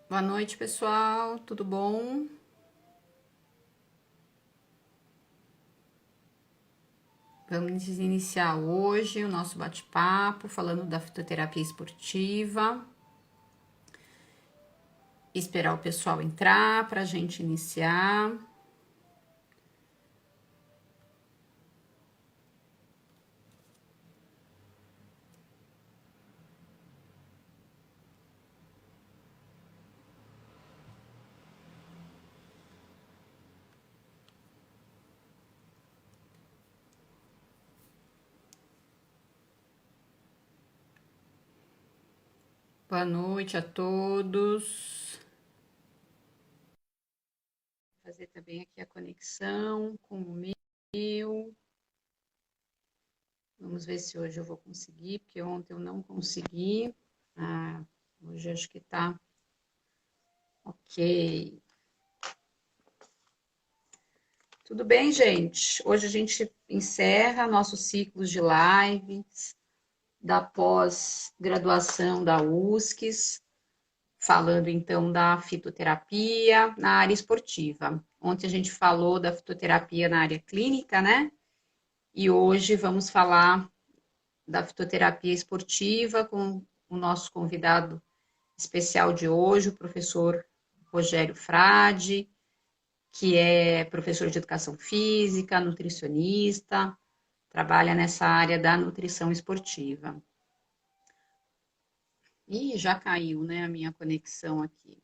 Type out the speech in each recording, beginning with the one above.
Boa noite, pessoal. Tudo bom? Vamos iniciar hoje o nosso bate-papo falando da fitoterapia esportiva. Esperar o pessoal entrar para a gente iniciar. Boa noite a todos. Vou fazer também aqui a conexão com o meu. Vamos ver se hoje eu vou conseguir, porque ontem eu não consegui. Hoje acho que tá ok. Tudo bem, gente? Hoje a gente encerra nossos ciclos de lives da pós-graduação da USCS, falando então da fitoterapia na área esportiva. Ontem a gente falou da fitoterapia na área clínica, né? E hoje vamos falar da fitoterapia esportiva com o nosso convidado especial de hoje, o professor Rogério Frade, que é professor de educação física, nutricionista, trabalha nessa área da nutrição esportiva. Ih, já caiu, né, a minha conexão aqui.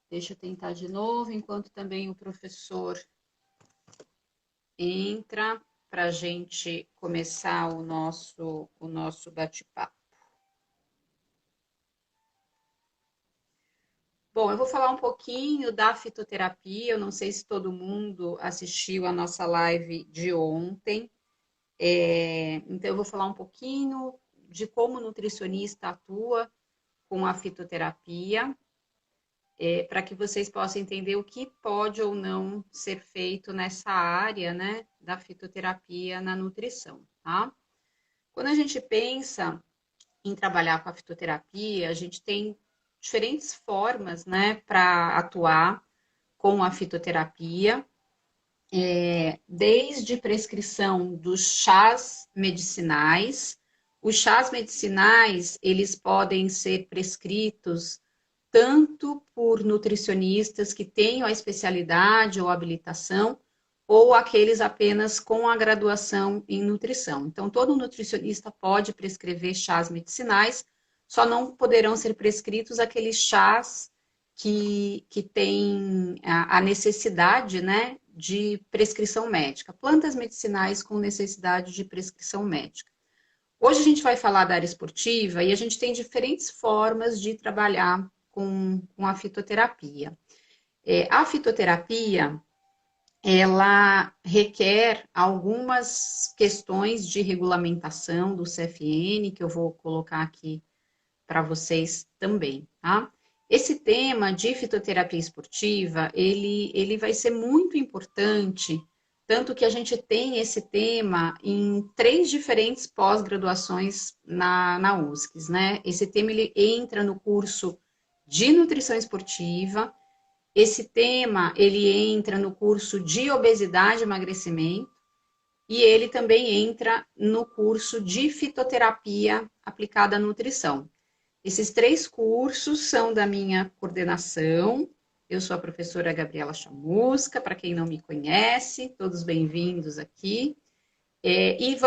Deixa eu tentar de novo, enquanto também o professor entra para a gente começar o nosso bate-papo. Bom, eu vou falar um pouquinho da fitoterapia. Eu não sei se todo mundo assistiu a nossa live de ontem. Então, eu vou falar um pouquinho de como o nutricionista atua com a fitoterapia, para que vocês possam entender o que pode ou não ser feito nessa área, né, da fitoterapia na nutrição, tá? Quando a gente pensa em trabalhar com a fitoterapia, a gente tem diferentes formas, né, para atuar com a fitoterapia, desde prescrição dos chás medicinais. Os chás medicinais, eles podem ser prescritos tanto por nutricionistas que tenham a especialidade ou habilitação, ou aqueles apenas com a graduação em nutrição. Então, todo nutricionista pode prescrever chás medicinais, só não poderão ser prescritos aqueles chás que têm a necessidade, né, de prescrição médica. Plantas medicinais com necessidade de prescrição médica. Hoje a gente vai falar da área esportiva e a gente tem diferentes formas de trabalhar com a fitoterapia. A fitoterapia, ela requer algumas questões de regulamentação do CFN, que eu vou colocar aqui para vocês também, tá? Esse tema de fitoterapia esportiva, ele vai ser muito importante, tanto que a gente tem esse tema em 3 diferentes pós-graduações na USCS, né? Esse tema, ele entra no curso de nutrição esportiva, esse tema, ele entra no curso de obesidade e emagrecimento, e ele também entra no curso de fitoterapia aplicada à nutrição. Esses 3 cursos são da minha coordenação. Eu sou a professora Gabriela Chamusca, para quem não me conhece, todos bem-vindos aqui. E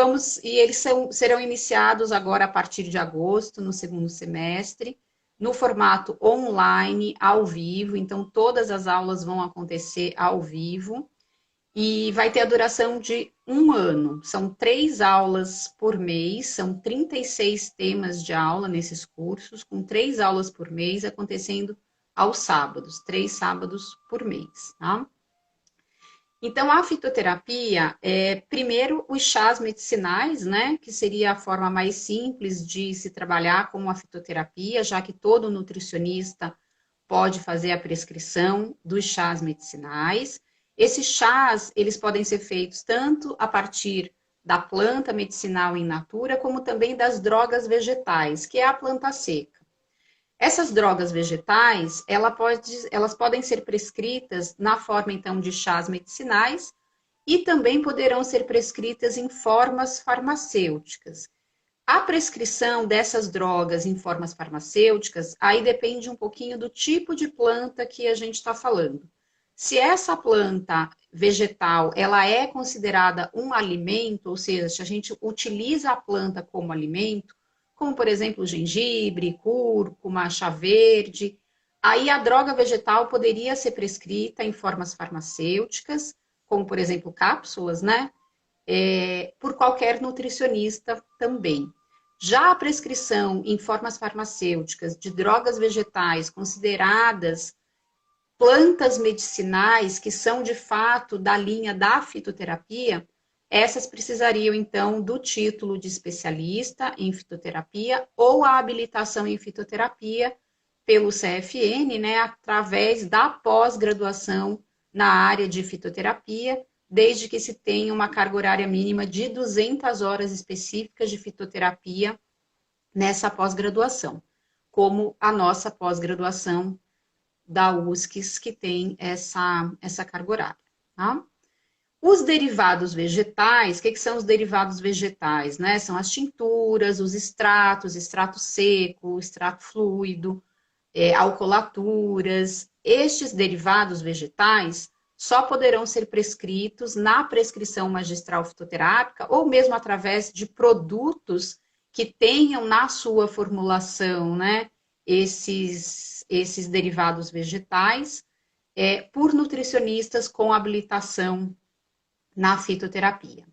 eles serão iniciados agora a partir de agosto, no segundo semestre, no formato online, ao vivo. Então, todas as aulas vão acontecer ao vivo e vai ter a duração de 1 ano. São 3 aulas por mês, são 36 temas de aula nesses cursos, com 3 aulas por mês, acontecendo aos sábados, 3 sábados por mês, tá? Então, a fitoterapia primeiro, os chás medicinais, né, que seria a forma mais simples de se trabalhar com a fitoterapia, já que todo nutricionista pode fazer a prescrição dos chás medicinais. Esses chás, eles podem ser feitos tanto a partir da planta medicinal in natura, como também das drogas vegetais, que é a planta seca. Essas drogas vegetais, elas podem ser prescritas na forma, então, de chás medicinais e também poderão ser prescritas em formas farmacêuticas. A prescrição dessas drogas em formas farmacêuticas, aí depende um pouquinho do tipo de planta que a gente está falando. Se essa planta vegetal, ela é considerada um alimento, ou seja, se a gente utiliza a planta como alimento, como por exemplo gengibre, cúrcuma, chá verde, aí a droga vegetal poderia ser prescrita em formas farmacêuticas, como por exemplo cápsulas, né? Por qualquer nutricionista também. Já a prescrição em formas farmacêuticas de drogas vegetais consideradas plantas medicinais, que são de fato da linha da fitoterapia, essas precisariam então do título de especialista em fitoterapia ou a habilitação em fitoterapia pelo CFN, né, através da pós-graduação na área de fitoterapia, desde que se tenha uma carga horária mínima de 200 horas específicas de fitoterapia nessa pós-graduação, como a nossa pós-graduação da USCS, que tem essa carga horária. Tá? Os derivados vegetais, o que são os derivados vegetais? Né? São as tinturas, os extratos, extrato seco, extrato fluido, alcoolaturas. Estes derivados vegetais só poderão ser prescritos na prescrição magistral fitoterápica ou mesmo através de produtos que tenham na sua formulação, né, esses derivados vegetais, por nutricionistas com habilitação na fitoterapia.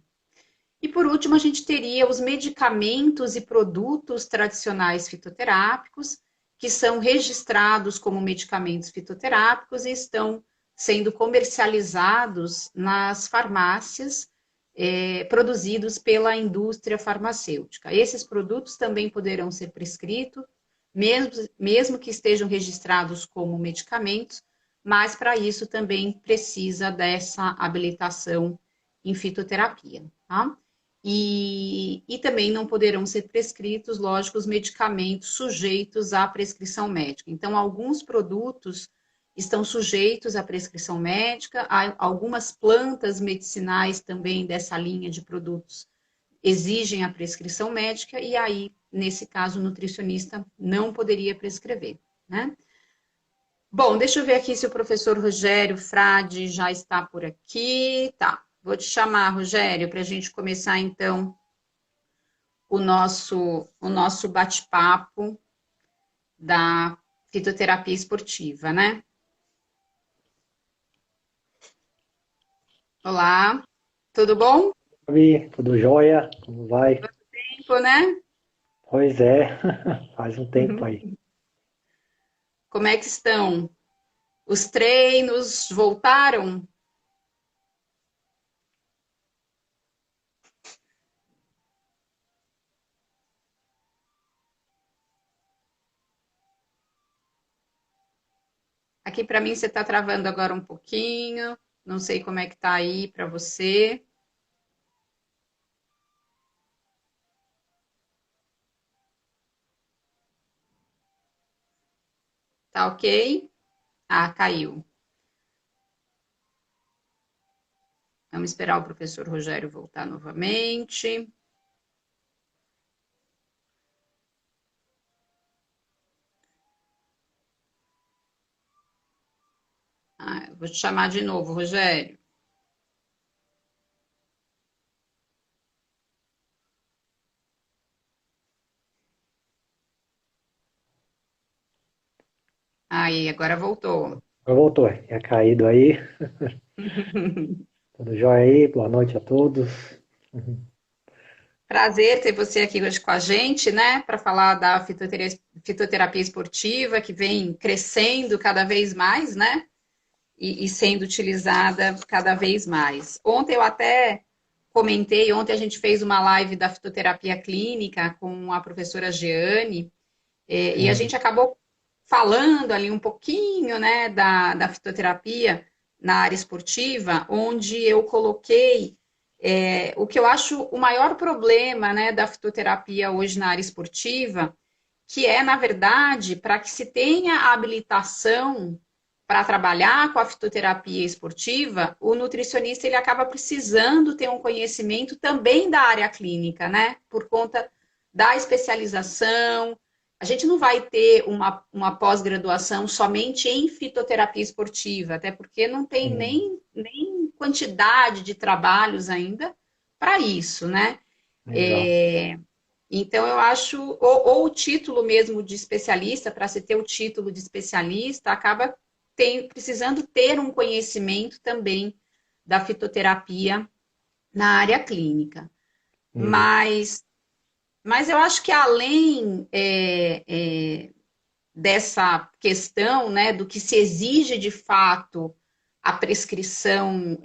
E por último, a gente teria os medicamentos e produtos tradicionais fitoterápicos, que são registrados como medicamentos fitoterápicos e estão sendo comercializados nas farmácias, produzidos pela indústria farmacêutica. Esses produtos também poderão ser prescritos, mesmo que estejam registrados como medicamentos, mas para isso também precisa dessa habilitação em fitoterapia, tá? E também não poderão ser prescritos, lógico, os medicamentos sujeitos à prescrição médica. Então, alguns produtos estão sujeitos à prescrição médica, algumas plantas medicinais também dessa linha de produtos exigem a prescrição médica, e aí, nesse caso, o nutricionista não poderia prescrever, né? Bom, deixa eu ver aqui se o professor Rogério Frade já está por aqui. Tá, vou te chamar, Rogério, para a gente começar, então, o nosso bate-papo da fitoterapia esportiva, né? Olá, tudo bom? Oi, tudo jóia? Como vai? Tempo, né? Pois é, faz um tempo aí. Como é que estão? Os treinos voltaram? Aqui para mim você está travando agora um pouquinho. Não sei como é que tá aí para você. Tá ok? Ah, caiu. Vamos esperar o professor Rogério voltar novamente. Ah, vou te chamar de novo, Rogério. Aí, agora voltou. Agora voltou, tinha caído aí. Tudo jóia aí? Boa noite a todos. Prazer ter você aqui hoje com a gente, né, para falar da fitoterapia esportiva, que vem crescendo cada vez mais, né, e sendo utilizada cada vez mais. Ontem eu até comentei, ontem a gente fez uma live da fitoterapia clínica com a professora Jeane, e a Sim, gente acabou falando ali um pouquinho, né, da fitoterapia na área esportiva, onde eu coloquei o que eu acho o maior problema, né, da fitoterapia hoje na área esportiva, que é, na verdade, para que se tenha a habilitação para trabalhar com a fitoterapia esportiva, o nutricionista ele acaba precisando ter um conhecimento também da área clínica, né? Por conta da especialização. A gente não vai ter uma pós-graduação somente em fitoterapia esportiva, até porque não tem Sim, nem quantidade de trabalhos ainda para isso, né? exato. É, então, eu acho, ou o título mesmo de especialista, para se ter o título de especialista, acaba precisando ter um conhecimento também da fitoterapia na área clínica. Uhum. Mas eu acho que além dessa questão, né, do que se exige de fato a prescrição,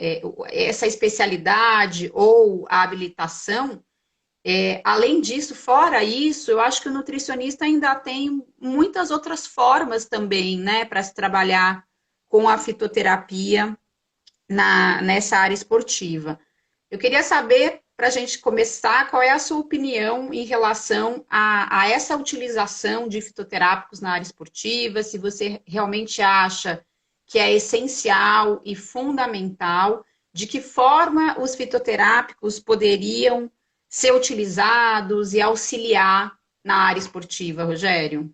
essa especialidade ou a habilitação, além disso, fora isso, eu acho que o nutricionista ainda tem muitas outras formas também, né, para se trabalhar com a fitoterapia nessa área esportiva. Eu queria saber, para a gente começar, qual é a sua opinião em relação a essa utilização de fitoterápicos na área esportiva, se você realmente acha que é essencial e fundamental, de que forma os fitoterápicos poderiam ser utilizados e auxiliar na área esportiva, Rogério?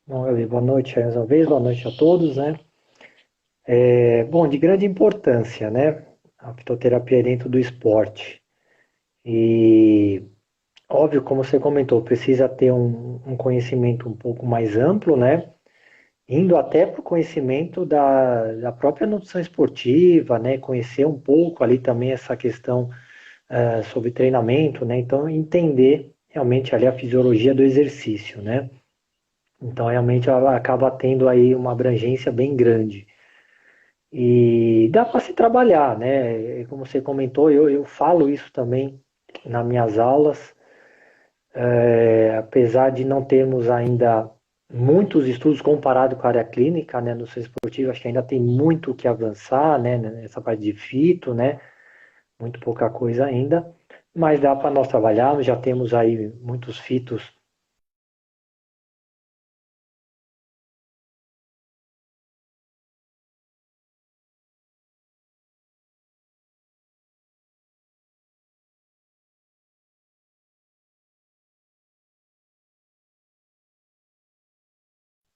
Bom, Eli, boa noite mais uma vez, boa noite a todos, né? Bom, de grande importância, né? A fitoterapia dentro do esporte. E, óbvio, como você comentou, precisa ter um conhecimento um pouco mais amplo, né? Indo até para o conhecimento da própria nutrição esportiva, né? Conhecer um pouco ali também essa questão sobre treinamento, né? Então, entender realmente ali a fisiologia do exercício, né? Então, realmente ela acaba tendo aí uma abrangência bem grande. E dá para se trabalhar, né? Como você comentou, eu falo isso também nas minhas aulas, apesar de não termos ainda muitos estudos comparados com a área clínica, né, no centro esportivo, acho que ainda tem muito o que avançar, né, nessa parte de fito, né, muito pouca coisa ainda, mas dá para nós trabalharmos, já temos aí muitos fitos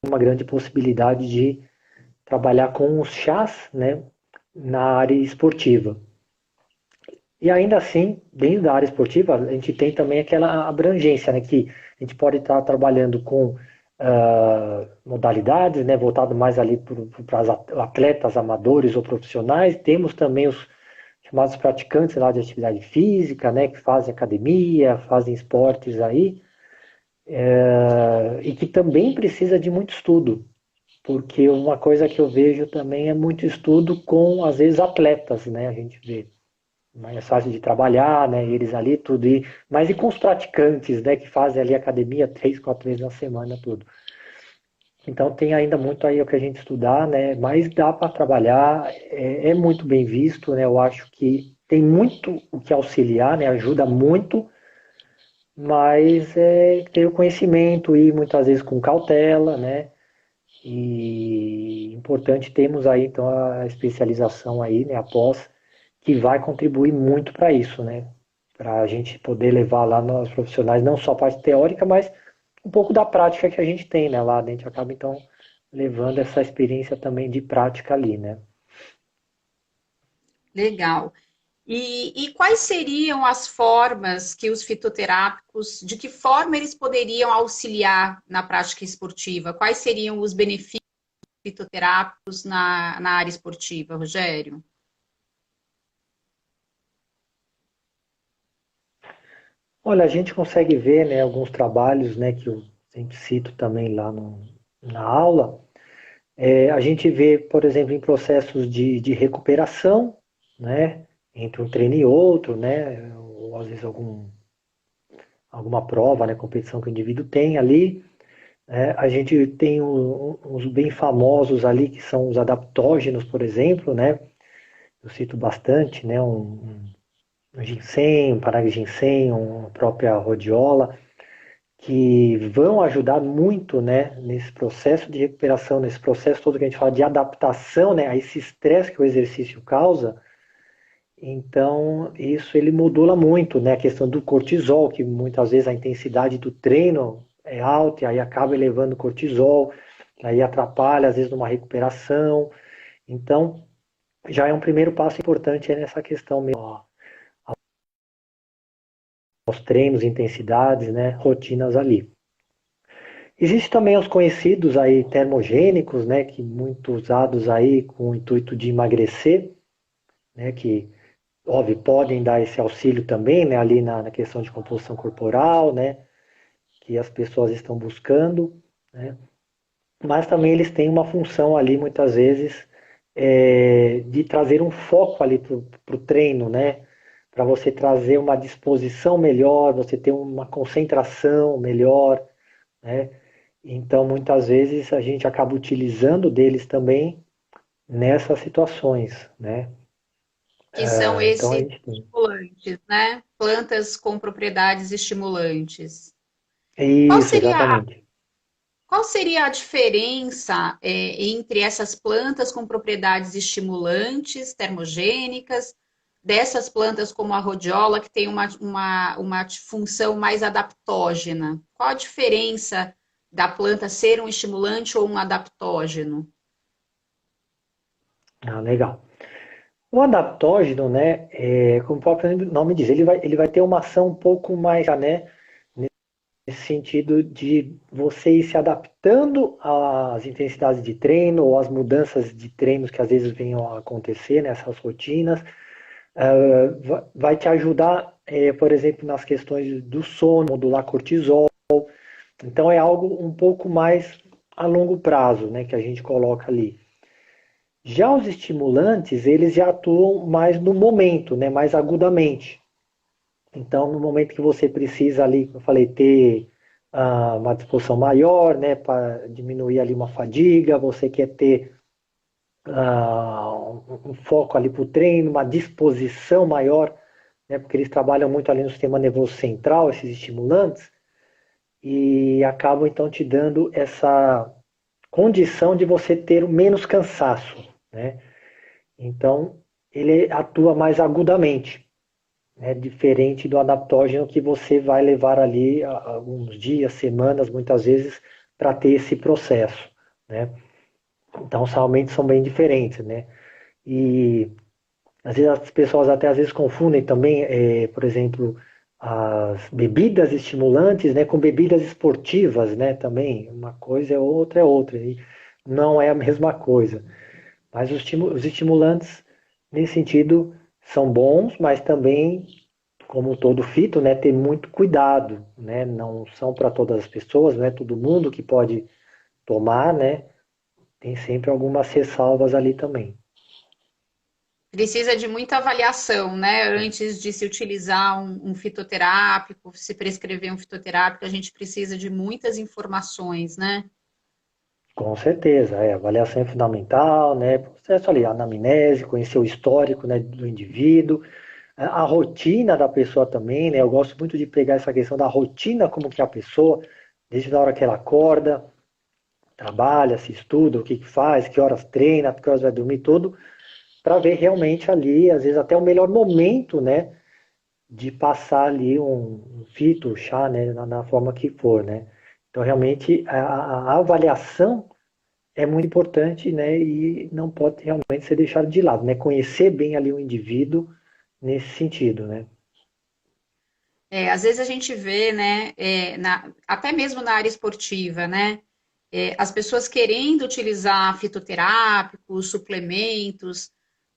uma grande possibilidade de trabalhar com os chás, né, na área esportiva. E ainda assim, dentro da área esportiva, a gente tem também aquela abrangência, né, que a gente pode estar trabalhando com modalidades, né, voltado mais ali para atletas amadores ou profissionais. Temos também os chamados praticantes lá de atividade física, né, que fazem academia, fazem esportes aí, e que também precisa de muito estudo, porque uma coisa que eu vejo também é muito estudo com, às vezes, atletas, né, a gente vê mais fácil de trabalhar, né? Eles ali tudo mas e com os praticantes, né? Que fazem ali academia 3, 4 vezes na semana, tudo. Então tem ainda muito aí o que a gente estudar, né? Mas dá para trabalhar, é muito bem visto, né? Eu acho que tem muito o que auxiliar, né? Ajuda muito, mas ter o conhecimento e muitas vezes com cautela, né? E importante termos aí então a especialização aí, né? Após que vai contribuir muito para isso, né? Para a gente poder levar lá nos profissionais não só a parte teórica, mas um pouco da prática que a gente tem, né? Lá a gente acaba então levando essa experiência também de prática ali, né? Legal. E quais seriam as formas que os fitoterápicos, de que forma eles poderiam auxiliar na prática esportiva? Quais seriam os benefícios fitoterápicos na área esportiva, Rogério? Olha, a gente consegue ver, né, alguns trabalhos, né, que eu sempre cito também lá na aula. A gente vê, por exemplo, em processos de recuperação, né, entre um treino e outro, né, ou às vezes alguma prova, né, competição que o indivíduo tem ali. A gente tem uns bem famosos ali, que são os adaptógenos, por exemplo, né, eu cito bastante, né, um ginseng, um paraginseng, uma própria rhodiola, que vão ajudar muito, né, nesse processo de recuperação, nesse processo todo que a gente fala de adaptação, né, a esse estresse que o exercício causa. Então, isso ele modula muito, né, a questão do cortisol, que muitas vezes a intensidade do treino é alta e aí acaba elevando o cortisol, aí atrapalha às vezes numa recuperação. Então, já é um primeiro passo importante nessa questão mesmo, ó, aos treinos, intensidades, né, rotinas ali. Existem também os conhecidos aí termogênicos, né, que muito usados aí com o intuito de emagrecer, né, que óbvio podem dar esse auxílio também, né, ali na questão de composição corporal, né, que as pessoas estão buscando, né, mas também eles têm uma função ali muitas vezes de trazer um foco ali para o treino, né, para você trazer uma disposição melhor, você ter uma concentração melhor, né? Então, muitas vezes a gente acaba utilizando deles também nessas situações, né? Que são Então a esses gente tem. estimulantes, né? Plantas com propriedades estimulantes. Qual Isso, seria, exatamente. qual seria a diferença, entre essas plantas com propriedades estimulantes, termogênicas, dessas plantas como a rhodiola, que tem uma função mais adaptógena? Qual a diferença da planta ser um estimulante ou um adaptógeno? Ah, legal. O adaptógeno, né, como o próprio nome diz, ele vai ter uma ação um pouco mais, né, nesse sentido de você ir se adaptando às intensidades de treino ou às mudanças de treinos que às vezes venham a acontecer nessas rotinas. Vai te ajudar, por exemplo, nas questões do sono, modular cortisol. Então é algo um pouco mais a longo prazo, né, que a gente coloca ali. Já os estimulantes, eles já atuam mais no momento, né, mais agudamente. Então, no momento que você precisa ali, como eu falei, ter uma disposição maior, né, para diminuir ali uma fadiga, você quer ter um foco ali para o treino, uma disposição maior, né, porque eles trabalham muito ali no sistema nervoso central, esses estimulantes, e acabam então te dando essa condição de você ter menos cansaço, né? Então, ele atua mais agudamente, né? Diferente do adaptógeno que você vai levar ali alguns dias, semanas, muitas vezes, para ter esse processo, né? Então, realmente são bem diferentes, né? E às vezes as pessoas até às vezes confundem também, por exemplo, as bebidas estimulantes, né, com bebidas esportivas, né, também. Uma coisa é outra, e não é a mesma coisa. Mas os estimulantes, nesse sentido, são bons, mas também, como todo fito, né, ter muito cuidado, né, não são para todas as pessoas, não é todo mundo que pode tomar, né, tem sempre algumas ressalvas ali também. Precisa de muita avaliação, né? Antes de se utilizar um fitoterápico, se prescrever um fitoterápico, a gente precisa de muitas informações, né? Com certeza, a avaliação é fundamental, né? Processo ali, a anamnese, conhecer o histórico, né, do indivíduo, a rotina da pessoa também, né? Eu gosto muito de pegar essa questão da rotina, como que é a pessoa, desde a hora que ela acorda, trabalha, se estuda, o que que faz, que horas treina, que horas vai dormir, tudo, para ver realmente ali, às vezes até o melhor momento, né, de passar ali um fito, um chá, né, na forma que for, né? Então, realmente, a avaliação é muito importante, né, e não pode realmente ser deixado de lado, né? Conhecer bem ali o indivíduo nesse sentido, né? Às vezes a gente vê, né, até mesmo na área esportiva, né, as pessoas querendo utilizar fitoterápicos, suplementos,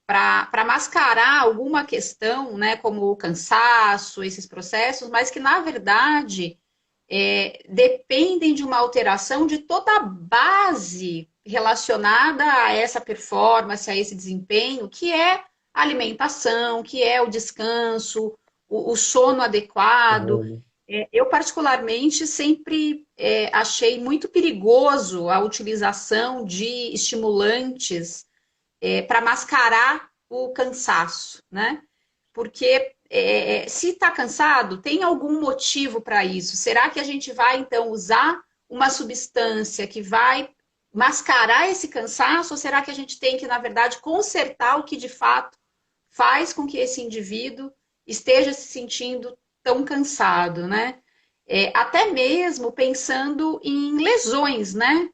para mascarar alguma questão, né, como o cansaço, esses processos, mas que, na verdade, dependem de uma alteração de toda a base relacionada a essa performance, a esse desempenho, que é a alimentação, que é o descanso, o sono adequado. Então, Eu, particularmente, sempre achei muito perigoso a utilização de estimulantes para mascarar o cansaço, né? Porque se está cansado, tem algum motivo para isso? Será que a gente vai, então, usar uma substância que vai mascarar esse cansaço? Ou será que a gente tem que, na verdade, consertar o que de fato faz com que esse indivíduo esteja se sentindo tão cansado, né? Até mesmo pensando em lesões, né?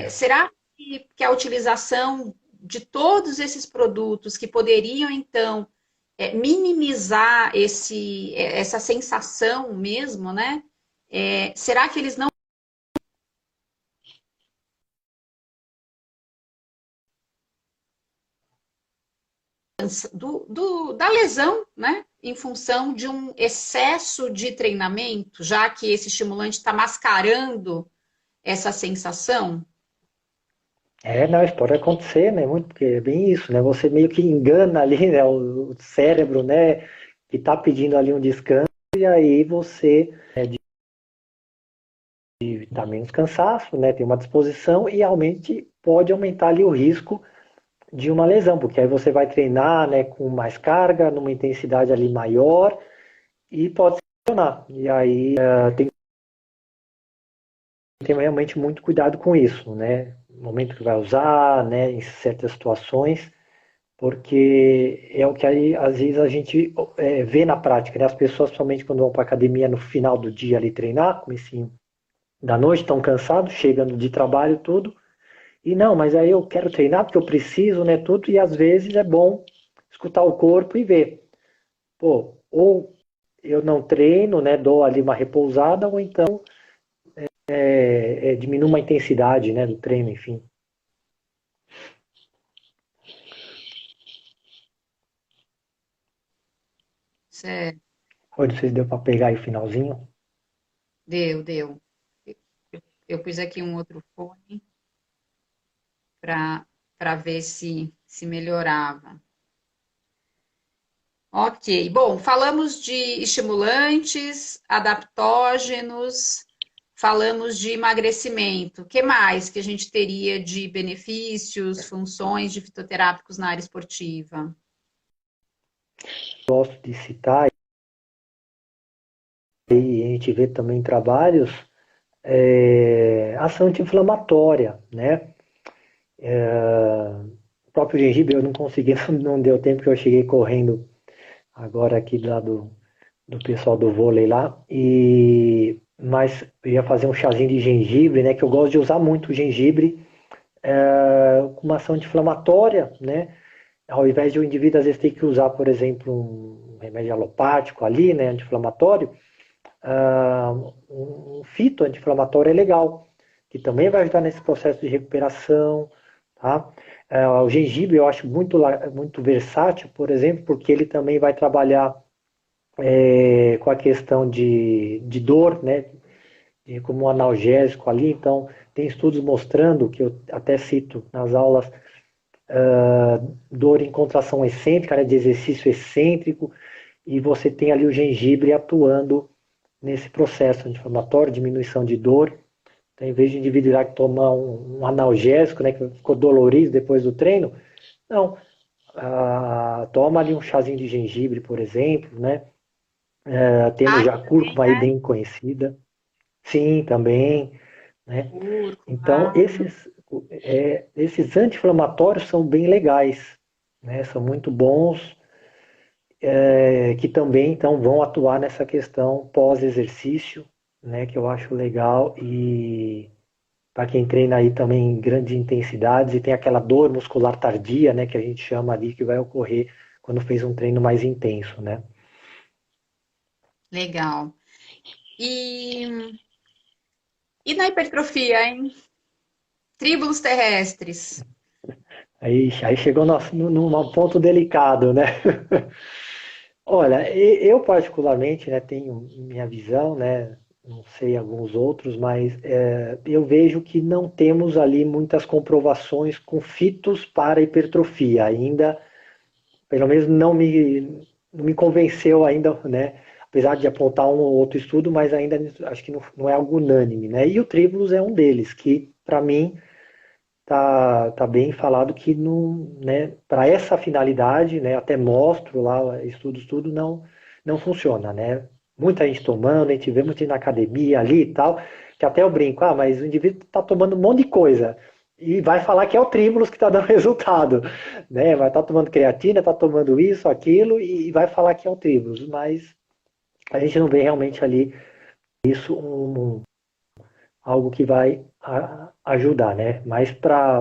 Será que a utilização de todos esses produtos que poderiam, então, minimizar essa sensação mesmo, né? Será que eles não da lesão, né? Em função de um excesso de treinamento, já que esse estimulante está mascarando essa sensação? Não, isso pode acontecer, né? Muito, porque é bem isso, né? Você meio que engana ali, né, o cérebro, né? Que está pedindo ali um descanso, e aí você está menos cansaço, né? Tem uma disposição e realmente pode aumentar ali o risco de uma lesão, porque aí você vai treinar, né, com mais carga, numa intensidade ali maior e pode se lesionar. E aí tem que ter realmente muito cuidado com isso, né? No momento que vai usar, né, em certas situações, porque é o que aí às vezes a gente vê na prática, né? As pessoas, principalmente quando vão para a academia no final do dia ali treinar, comecinho da noite, estão cansados, chegando de trabalho tudo, e não, mas aí eu quero treinar porque eu preciso, né, tudo, e às vezes é bom escutar o corpo e ver, pô, ou eu não treino, né, dou ali uma repousada, ou então diminuo a intensidade, né, do treino, enfim. Certo. Olha, não sei se deu para pegar aí o finalzinho. Deu. Eu pus aqui um outro fone para ver se melhorava. Ok. Bom, falamos de estimulantes, adaptógenos, falamos de emagrecimento. O que mais que a gente teria de benefícios, funções de fitoterápicos na área esportiva? Gosto de citar, e a gente vê também trabalhos, ação anti-inflamatória, né? O próprio gengibre eu não consegui, não deu tempo que eu cheguei correndo agora aqui lá do pessoal do vôlei lá, mas eu ia fazer um chazinho de gengibre, né, que eu gosto de usar muito o gengibre com uma ação anti-inflamatória, né, ao invés de o indivíduo às vezes ter que usar, por exemplo, um remédio alopático ali, né, anti-inflamatório, um fito anti-inflamatório é legal, que também vai ajudar nesse processo de recuperação, tá? O gengibre eu acho muito versátil, por exemplo, porque ele também vai trabalhar com a questão de dor, né, como um analgésico ali. Então, tem estudos mostrando, que eu até cito nas aulas, dor em contração excêntrica, né, de exercício excêntrico, e você tem ali o gengibre atuando nesse processo inflamatório, diminuição de dor. Então, em vez de o indivíduo ir lá tomar um analgésico, né, que ficou dolorido depois do treino, não, toma ali um chazinho de gengibre, por exemplo, né? Temos Ah, já a cúrcuma aí bem conhecida. Sim, também, né? Então, cúrcuma. esses anti-inflamatórios são bem legais, né? São muito bons, que também, então, vão atuar nessa questão pós-exercício, né? Que eu acho legal, e para quem treina aí também em grandes intensidades e tem aquela dor muscular tardia, né? Que a gente chama ali, que vai ocorrer quando fez um treino mais intenso, né? Legal. E na hipertrofia, hein? Tríbulos terrestres. Aí chegou num ponto delicado, né? Olha, eu particularmente, né, tenho minha visão, né, não sei alguns outros, mas eu vejo que não temos ali muitas comprovações com fitos para hipertrofia. Ainda, pelo menos não me convenceu ainda, né, apesar de apontar um ou outro estudo, mas ainda acho que não é algo unânime, né? E o Tribulus é um deles, que para mim tá bem falado que não, né, para essa finalidade, né, até mostro lá, estudos, tudo, não funciona, né? Muita gente tomando, a gente vê muito na academia ali e tal, que até eu brinco, mas o indivíduo está tomando um monte de coisa e vai falar que é o Tribulus que está dando resultado, né? Vai estar tomando creatina, está tomando isso, aquilo e vai falar que é o Tribulus, mas a gente não vê realmente ali isso algo que vai ajudar, né? Mas para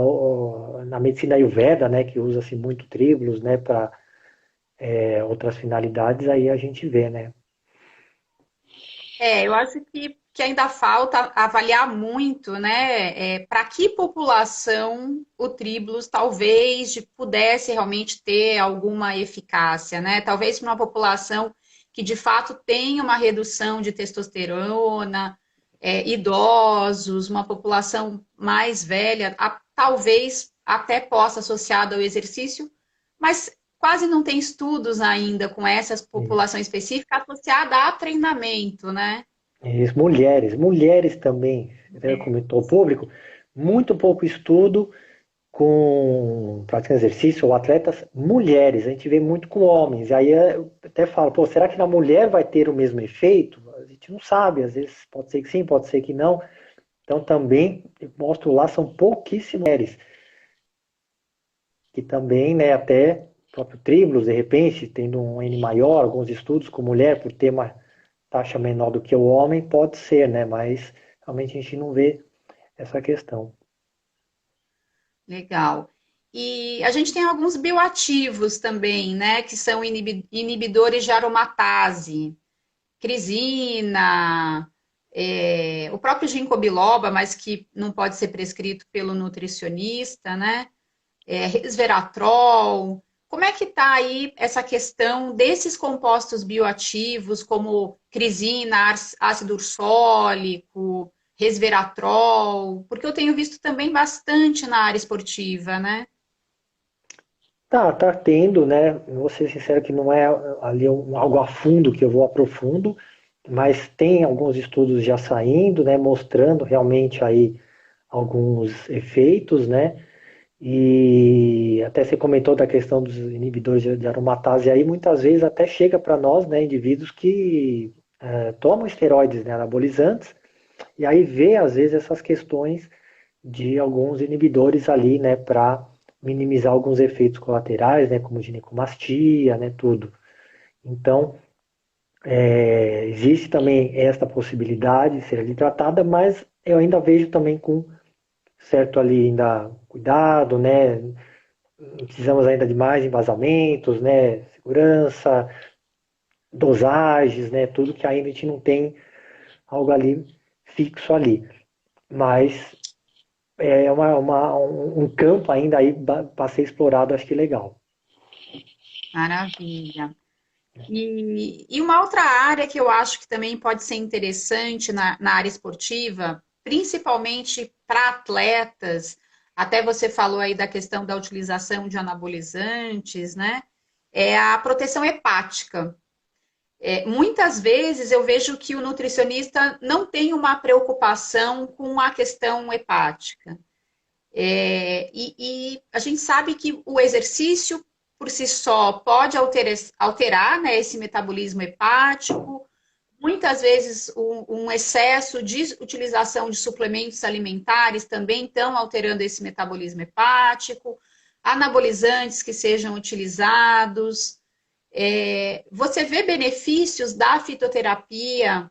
na medicina Ayurveda, né, que usa-se muito Tribulus, né, para outras finalidades, aí a gente vê, né? Eu acho que ainda falta avaliar muito, né? Para que população o Tribulus talvez pudesse realmente ter alguma eficácia, né? Talvez para uma população que de fato tenha uma redução de testosterona, idosos, uma população mais velha, talvez até possa associado ao exercício, mas quase não tem estudos ainda com essa população específica associada a treinamento, né? Isso, mulheres também, né, comentou o público, muito pouco estudo com praticando exercício ou atletas mulheres, a gente vê muito com homens, e aí eu até falo, pô, será que na mulher vai ter o mesmo efeito? A gente não sabe, às vezes pode ser que sim, pode ser que não, então também, eu mostro lá, são pouquíssimas mulheres, que também, né, até o próprio Tribulus, de repente, tendo um N maior, alguns estudos com mulher, por ter uma taxa menor do que o homem, pode ser, né, mas realmente a gente não vê essa questão. Legal. E a gente tem alguns bioativos também, né? Que são inibidores de aromatase, crisina, o próprio ginkgo biloba, mas que não pode ser prescrito pelo nutricionista, né? Resveratrol. Como é que está aí essa questão desses compostos bioativos, como crisina, ácido ursólico, resveratrol? Porque eu tenho visto também bastante na área esportiva, né? Tá tendo, né, vou ser sincero que não é ali algo a fundo que eu vou aprofundo, mas tem alguns estudos já saindo, né, mostrando realmente aí alguns efeitos, né, e até você comentou da questão dos inibidores de aromatase aí, muitas vezes até chega para nós, né, indivíduos que tomam esteroides, né, anabolizantes, e aí vê às vezes essas questões de alguns inibidores ali, né, para minimizar alguns efeitos colaterais, né, como ginecomastia, né, tudo. Então, existe também esta possibilidade de ser ali tratada, mas eu ainda vejo também com certo ali ainda cuidado, né, precisamos ainda de mais embasamentos, né, segurança, dosagens, né, tudo que ainda a gente não tem algo ali fixo ali. Mas é um campo ainda aí para ser explorado, acho que legal. Maravilha. E uma outra área que eu acho que também pode ser interessante na área esportiva, principalmente para atletas, até você falou aí da questão da utilização de anabolizantes, né? É a proteção hepática. Muitas vezes eu vejo que o nutricionista não tem uma preocupação com a questão hepática. E a gente sabe que o exercício por si só pode alterar, né, esse metabolismo hepático. Muitas vezes um excesso de utilização de suplementos alimentares também estão alterando esse metabolismo hepático. Anabolizantes que sejam utilizados. Você vê benefícios da fitoterapia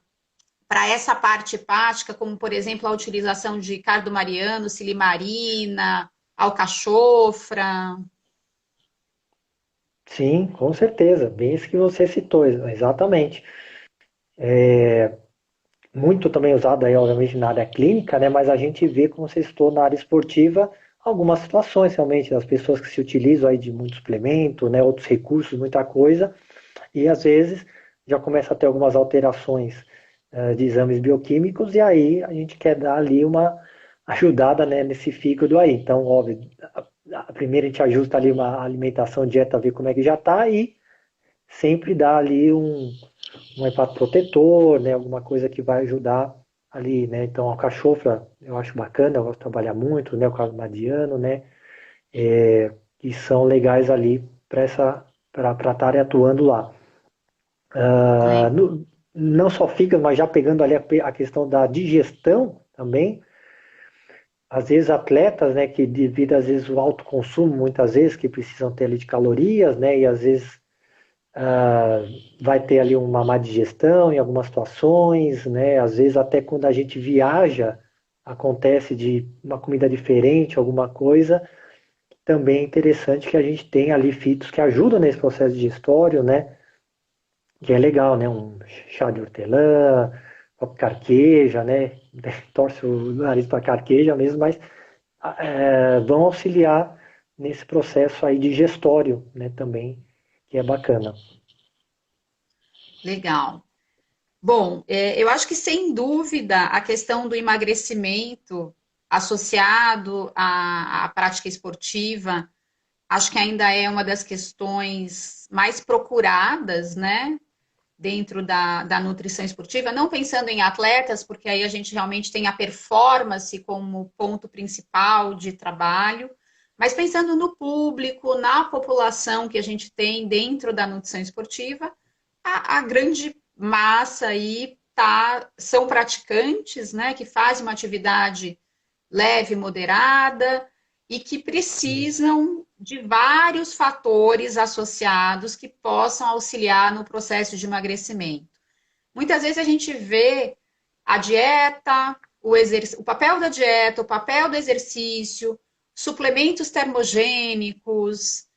para essa parte hepática, como, por exemplo, a utilização de cardomariano, silimarina, alcachofra? Sim, com certeza. Bem isso que você citou, exatamente. Muito também usado aí, obviamente, na área clínica, né? Mas a gente vê, como você citou, na área esportiva, algumas situações realmente das pessoas que se utilizam aí de muito suplemento, né? Outros recursos, muita coisa, e às vezes já começa a ter algumas alterações de exames bioquímicos, e aí a gente quer dar ali uma ajudada, né, nesse fígado aí. Então, óbvio, a primeira a gente ajusta ali uma alimentação, dieta, ver como é que já está, e sempre dá ali um hepatoprotetor, né, alguma coisa que vai ajudar ali, né? Então, a alcachofra eu acho bacana, eu gosto de trabalhar muito, né? O carmadiano, né? Que são legais ali para estarem atuando lá. Ah, Legal. não só fígado, mas já pegando ali a questão da digestão também, às vezes atletas, né, que devido às vezes o alto consumo, muitas vezes que precisam ter ali de calorias, né, e às vezes ah, vai ter ali uma má digestão em algumas situações, né, às vezes até quando a gente viaja acontece de uma comida diferente, alguma coisa, também é interessante que a gente tenha ali fitos que ajudam nesse processo digestório, né, que é legal, né, um chá de hortelã, carqueja, né, torce o nariz para carqueja mesmo, mas vão auxiliar nesse processo aí digestório, né, também, que é bacana. Legal. Bom, eu acho que sem dúvida a questão do emagrecimento associado à prática esportiva, acho que ainda é uma das questões mais procuradas, né, dentro da nutrição esportiva, não pensando em atletas, porque aí a gente realmente tem a performance como ponto principal de trabalho, mas pensando no público, na população que a gente tem dentro da nutrição esportiva, a grande massa aí são praticantes, né, que fazem uma atividade leve, moderada e que precisam de vários fatores associados que possam auxiliar no processo de emagrecimento. Muitas vezes a gente vê a dieta, o papel da dieta, o papel do exercício, suplementos termogênicos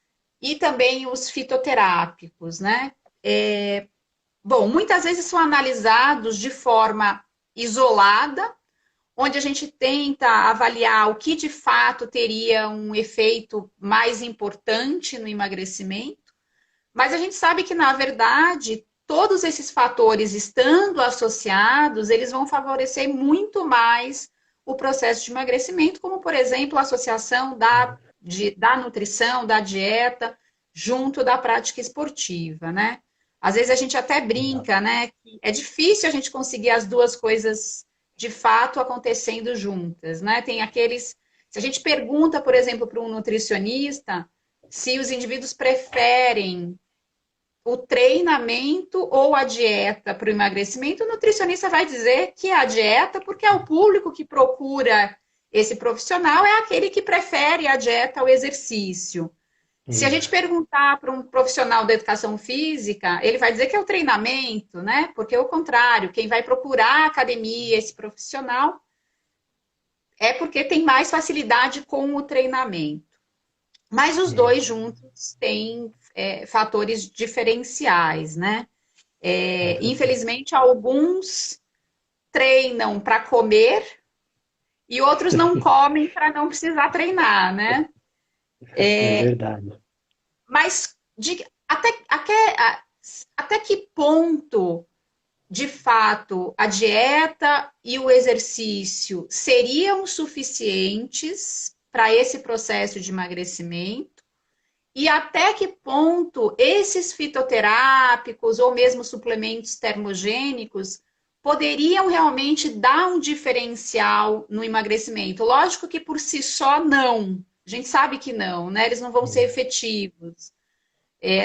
e também os fitoterápicos, né? Bom, muitas vezes são analisados de forma isolada, onde a gente tenta avaliar o que de fato teria um efeito mais importante no emagrecimento, mas a gente sabe que, na verdade, todos esses fatores estando associados, eles vão favorecer muito mais o processo de emagrecimento, como, por exemplo, a associação da nutrição, da dieta, junto da prática esportiva, né? Às vezes a gente até brinca, né? Que é difícil a gente conseguir as duas coisas de fato acontecendo juntas, né? Tem aqueles. Se a gente pergunta, por exemplo, para um nutricionista se os indivíduos preferem o treinamento ou a dieta para o emagrecimento, o nutricionista vai dizer que é a dieta, porque é o público que procura esse profissional, é aquele que prefere a dieta ao exercício. Se a gente Isso. perguntar para um profissional da educação física, ele vai dizer que é o treinamento, né? Porque é o contrário, quem vai procurar a academia, esse profissional, é porque tem mais facilidade com o treinamento. Mas os dois Isso. juntos têm fatores diferenciais, né? Com certeza. Infelizmente, alguns treinam para comer e outros não comem para não precisar treinar, né? É verdade. Mas até que ponto, de fato, a dieta e o exercício seriam suficientes para esse processo de emagrecimento? E até que ponto esses fitoterápicos ou mesmo suplementos termogênicos poderiam realmente dar um diferencial no emagrecimento? Lógico que por si só não. A gente sabe que não, né? Eles não vão ser efetivos.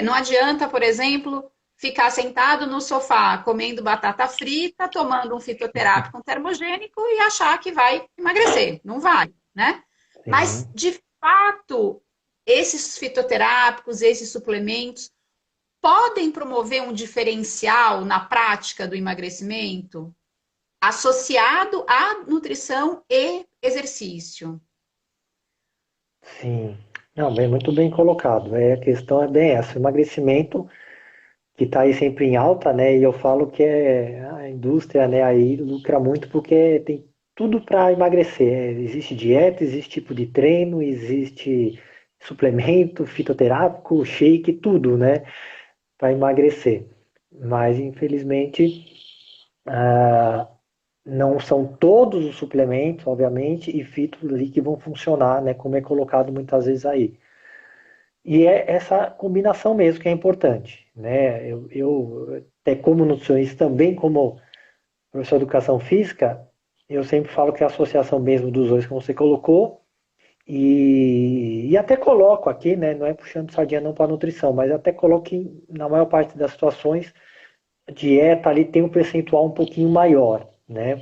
Não adianta, por exemplo, ficar sentado no sofá comendo batata frita, tomando um fitoterápico um termogênico e achar que vai emagrecer. Não vai, né? Mas, Sim. de fato, esses fitoterápicos, esses suplementos, podem promover um diferencial na prática do emagrecimento associado à nutrição e exercício. Sim. Não, bem, muito bem colocado. A questão é bem essa, o emagrecimento que está aí sempre em alta, né? E eu falo que a indústria, né, aí lucra muito porque tem tudo para emagrecer. Existe dieta, existe tipo de treino, existe suplemento, fitoterápico, shake, tudo, né, para emagrecer. Mas infelizmente não são todos os suplementos, obviamente, e fitos ali que vão funcionar, né, como é colocado muitas vezes aí. E é essa combinação mesmo que é importante, né? Até como nutricionista, também como professor de educação física, Eu sempre falo que é a associação mesmo dos dois que você colocou, e até coloco aqui, né, não é puxando sardinha não para nutrição, mas até coloco que na maior parte das situações a dieta ali tem um percentual um pouquinho maior, né?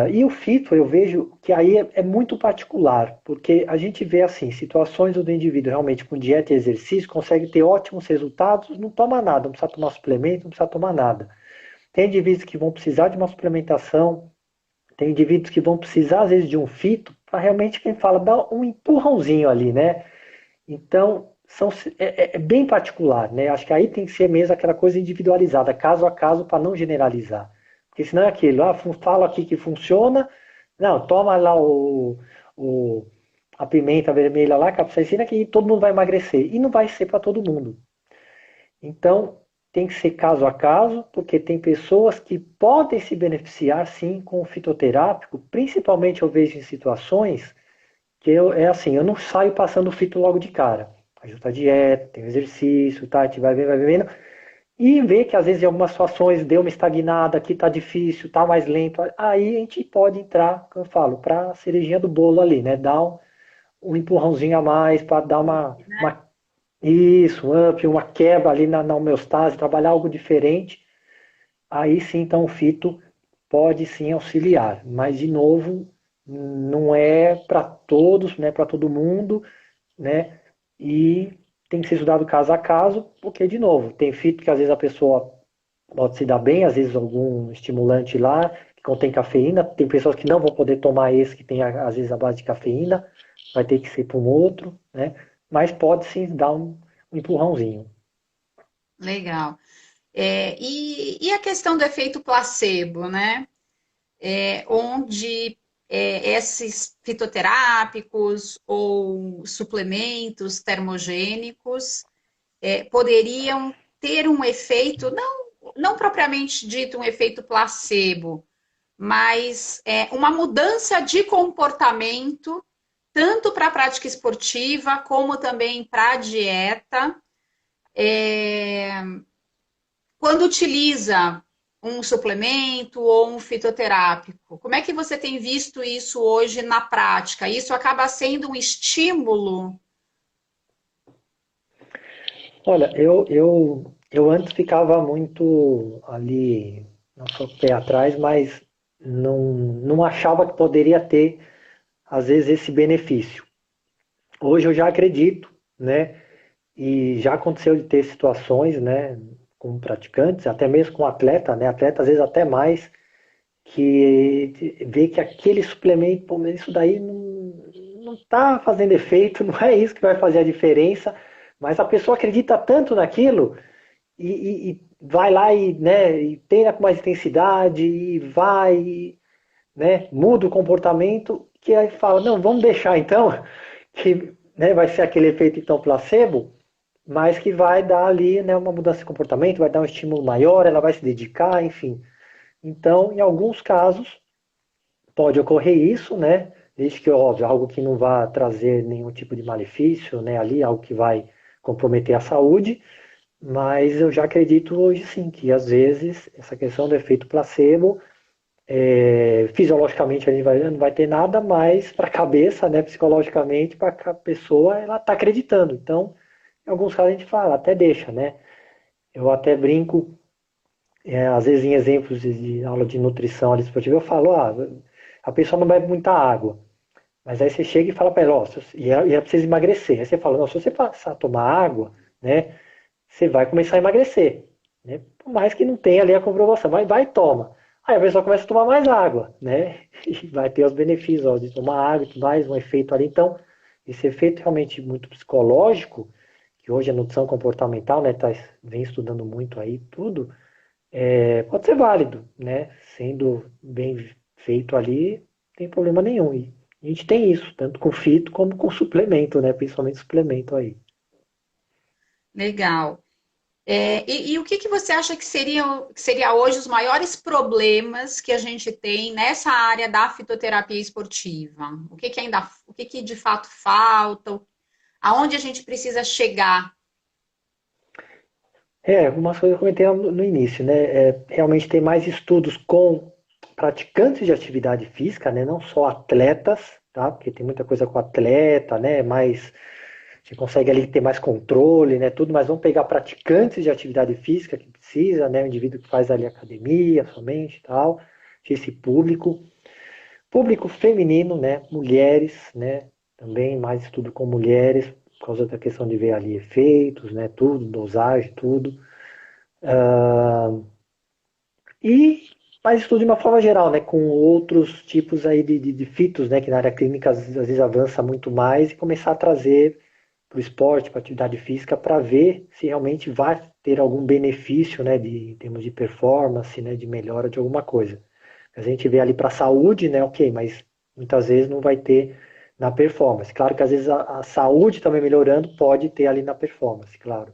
E o fito, eu vejo que aí é muito particular, porque a gente vê assim, situações onde o indivíduo realmente com dieta e exercício consegue ter ótimos resultados, não toma nada, não precisa tomar suplemento, não precisa tomar nada. Tem indivíduos que vão precisar de uma suplementação, tem indivíduos que vão precisar às vezes de um fito para realmente, quem fala, dar um empurrãozinho ali, né? Então, é bem particular, né? Acho que aí tem que ser mesmo aquela coisa individualizada, caso a caso, para não generalizar. Porque senão é aquilo, falo aqui que funciona, não, toma lá o, a pimenta vermelha lá, capsaicina, que todo mundo vai emagrecer. E não vai ser para todo mundo. Então, tem que ser caso a caso, porque tem pessoas que podem se beneficiar sim com o fitoterápico, principalmente eu vejo em situações que é assim, eu não saio passando o fito logo de cara. Ajusta a dieta, tem o exercício, tá? A gente vai vendo. E ver que às vezes em algumas situações deu uma estagnada, aqui tá difícil, tá mais lento. Aí a gente pode entrar, como eu falo, para a cerejinha do bolo ali, né? Dar um empurrãozinho a mais para dar isso, um up, uma quebra ali na homeostase, trabalhar algo diferente. Aí sim, então o fito pode sim auxiliar. Mas, de novo, não é para todos, não é para todo mundo, né? E tem que ser estudado caso a caso, porque, de novo, tem fito que às vezes a pessoa pode se dar bem, às vezes algum estimulante lá que contém cafeína, tem pessoas que não vão poder tomar esse que tem às vezes a base de cafeína, vai ter que ser para um outro, né? Mas pode sim dar um empurrãozinho. Legal. E a questão do efeito placebo, né? Onde esses fitoterápicos ou suplementos termogênicos poderiam ter um efeito, não propriamente dito um efeito placebo, mas uma mudança de comportamento, tanto para a prática esportiva como também para a dieta, quando utiliza um suplemento ou um fitoterápico. Como é que você tem visto isso hoje na prática? Isso acaba sendo um estímulo? Olha, eu antes ficava muito ali, não só pé atrás, mas não achava que poderia ter, às vezes, esse benefício. Hoje eu já acredito, né? E já aconteceu de ter situações, né, com praticantes, até mesmo com atleta, né? Atleta às vezes até mais, que vê que aquele suplemento, pô, mas isso daí não tá fazendo efeito, não é isso que vai fazer a diferença, mas a pessoa acredita tanto naquilo e vai lá e, né, e treina com mais intensidade, e vai, né, muda o comportamento, que aí fala, não, vamos deixar então, que, né, vai ser aquele efeito então placebo, mas que vai dar ali, né, uma mudança de comportamento, vai dar um estímulo maior, ela vai se dedicar, enfim. Então, em alguns casos, pode ocorrer isso, né? Desde que, óbvio, algo que não vá trazer nenhum tipo de malefício, né? Ali, algo que vai comprometer a saúde, mas eu já acredito hoje sim que às vezes essa questão do efeito placebo, fisiologicamente a gente não vai ter nada, mas para a cabeça, né, psicologicamente, para a pessoa, ela está acreditando. Então, em alguns casos a gente fala, até deixa, né? Eu até brinco, às vezes em exemplos de aula de nutrição ali esportiva, eu falo, a pessoa não bebe muita água. Mas aí você chega e fala para ela, ó, e ela precisa emagrecer. Aí você fala, não, se você passar a tomar água, né, você vai começar a emagrecer. Né? Por mais que não tenha ali a comprovação, mas vai e toma. Aí a pessoa começa a tomar mais água, né? E vai ter os benefícios ó, de tomar água e tudo mais, um efeito ali. Então, esse efeito realmente muito psicológico, que hoje a nutrição comportamental, né, vem estudando muito aí tudo, pode ser válido, né? Sendo bem feito ali, não tem problema nenhum. E a gente tem isso, tanto com fito como com suplemento, né? Principalmente suplemento aí. Legal. E o que que você acha que seria hoje os maiores problemas que a gente tem nessa área da fitoterapia esportiva? O que que de fato falta? Aonde a gente precisa chegar? Algumas coisas que eu comentei no início, né? Realmente tem mais estudos com praticantes de atividade física, né? Não só atletas, tá? Porque tem muita coisa com atleta, né? Mas você consegue ali ter mais controle, né? Tudo, mas vamos pegar praticantes de atividade física que precisa, né? O indivíduo que faz ali academia somente e tal, esse público. Público feminino, né? Mulheres, né? Também mais estudo com mulheres, por causa da questão de ver ali efeitos, né? Tudo, dosagem, tudo. E mais estudo de uma forma geral, né? Com outros tipos aí de fitos, né? Que na área clínica às vezes avança muito mais e começar a trazer para o esporte, para a atividade física, para ver se realmente vai ter algum benefício, né? Em termos de performance, né? De melhora de alguma coisa. A gente vê ali para a saúde, né? Ok, mas muitas vezes não vai ter na performance. Claro que às vezes a saúde também melhorando pode ter ali na performance, claro.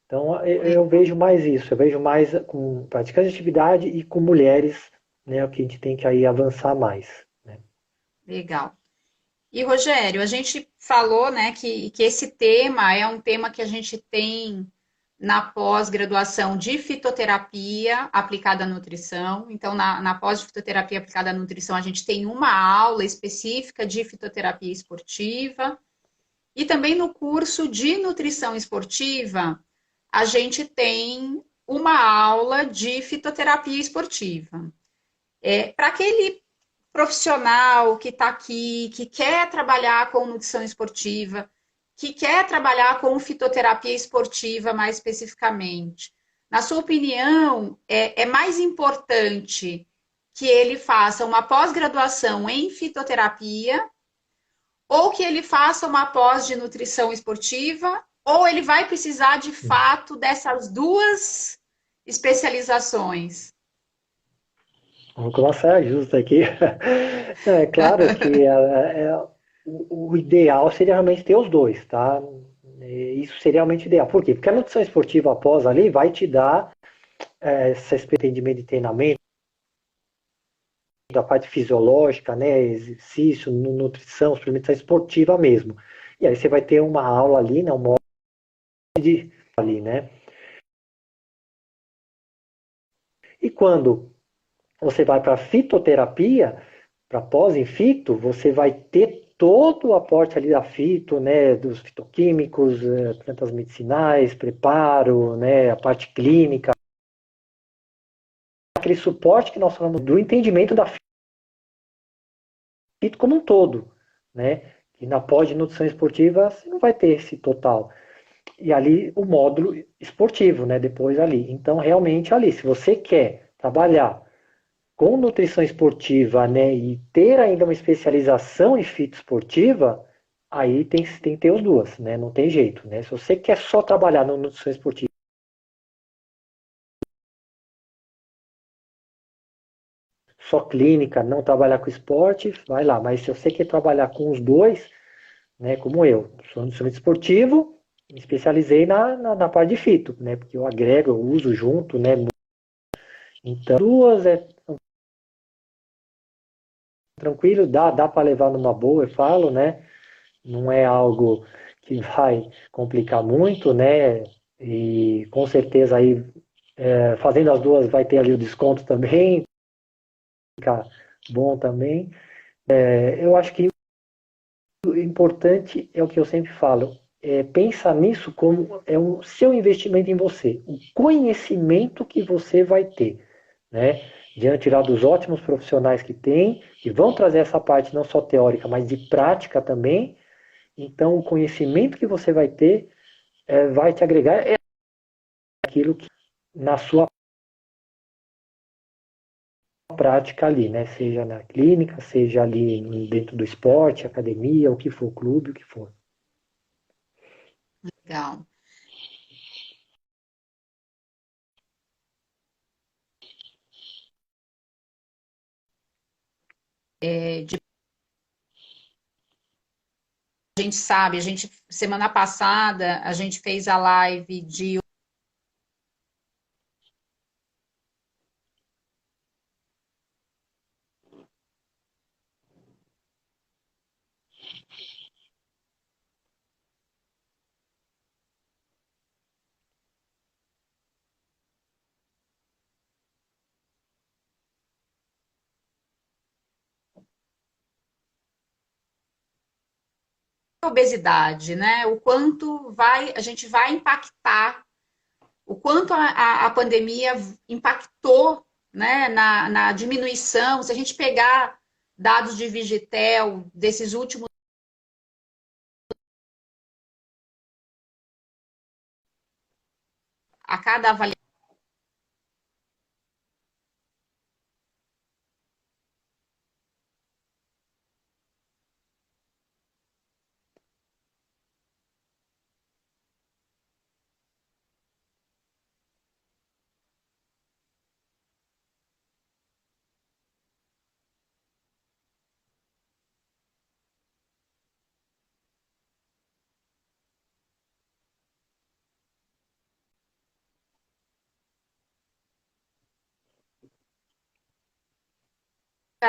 Então eu vejo mais isso, eu vejo mais com praticantes de atividade e com mulheres, né? O que a gente tem que aí avançar mais, né? Legal. E Rogério, a gente falou, né, que esse tema é um tema que a gente tem na pós-graduação de fitoterapia aplicada à nutrição. Então, na pós de fitoterapia aplicada à nutrição, a gente tem uma aula específica de fitoterapia esportiva. E também no curso de nutrição esportiva, a gente tem uma aula de fitoterapia esportiva. Para aquele profissional que está aqui, que quer trabalhar com nutrição esportiva, que quer trabalhar com fitoterapia esportiva mais especificamente, na sua opinião, é mais importante que ele faça uma pós-graduação em fitoterapia ou que ele faça uma pós de nutrição esportiva, ou ele vai precisar de fato dessas duas especializações? Vamos com uma saia justa aqui. Não, é claro que o ideal seria realmente ter os dois, tá? Isso seria realmente ideal. Por quê? Porque a nutrição esportiva após ali vai te dar esse entendimento de treinamento, da parte fisiológica, né? Exercício, nutrição, suplementação esportiva mesmo. E aí você vai ter uma aula ali, né? Um módulo ali, né? E quando você vai para fitoterapia, para pós em fito, você vai ter todo o aporte ali da fito, né, dos fitoquímicos, plantas medicinais, preparo, né, a parte clínica, aquele suporte que nós falamos do entendimento da fito como um todo, né? E na pós de nutrição esportiva você não vai ter esse total. E ali o módulo esportivo, né, depois ali. Então realmente ali, se você quer trabalhar com nutrição esportiva, né, e ter ainda uma especialização em fito esportiva, aí tem que ter as duas, né? Não tem jeito, né? Se você quer só trabalhar na nutrição esportiva, só clínica, não trabalhar com esporte, vai lá. Mas se você quer trabalhar com os dois, né, como eu, sou nutricionista esportivo, me especializei na parte de fito, né? Porque eu agrego, eu uso junto, né? Então, duas é tranquilo, dá para levar numa boa, eu falo, né? Não é algo que vai complicar muito, né? E com certeza aí, fazendo as duas, vai ter ali o desconto também, fica bom também. Eu acho que o importante é o que eu sempre falo, pensa nisso como é o seu investimento em você, o conhecimento que você vai ter, né? Diante lá dos ótimos profissionais que tem, que vão trazer essa parte não só teórica, mas de prática também. Então, o conhecimento que você vai ter vai te agregar aquilo que na sua prática ali, né? Seja na clínica, seja ali dentro do esporte, academia, o que for, clube, o que for. Legal. A gente sabe, semana passada, a gente fez a live de obesidade, né? O quanto a gente vai impactar, o quanto a pandemia impactou, né, na diminuição. Se a gente pegar dados de Vigitel desses últimos, a cada avaliação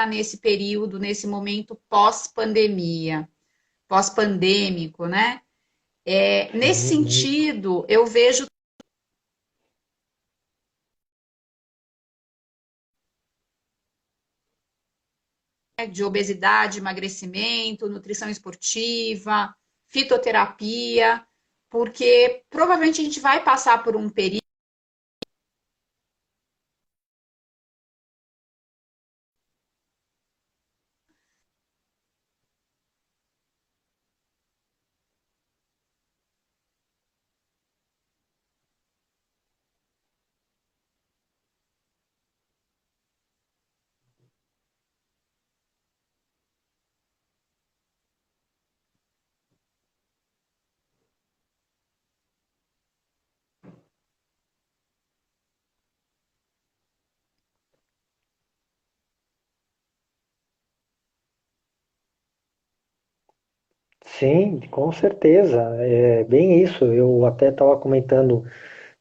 nesse período, nesse momento pós-pandemia, pós-pandêmico, né? Nesse Sim, muito. sentido, eu vejo de obesidade, emagrecimento, nutrição esportiva, fitoterapia, porque provavelmente a gente vai passar por um período Sim, com certeza. É bem isso. Eu até estava comentando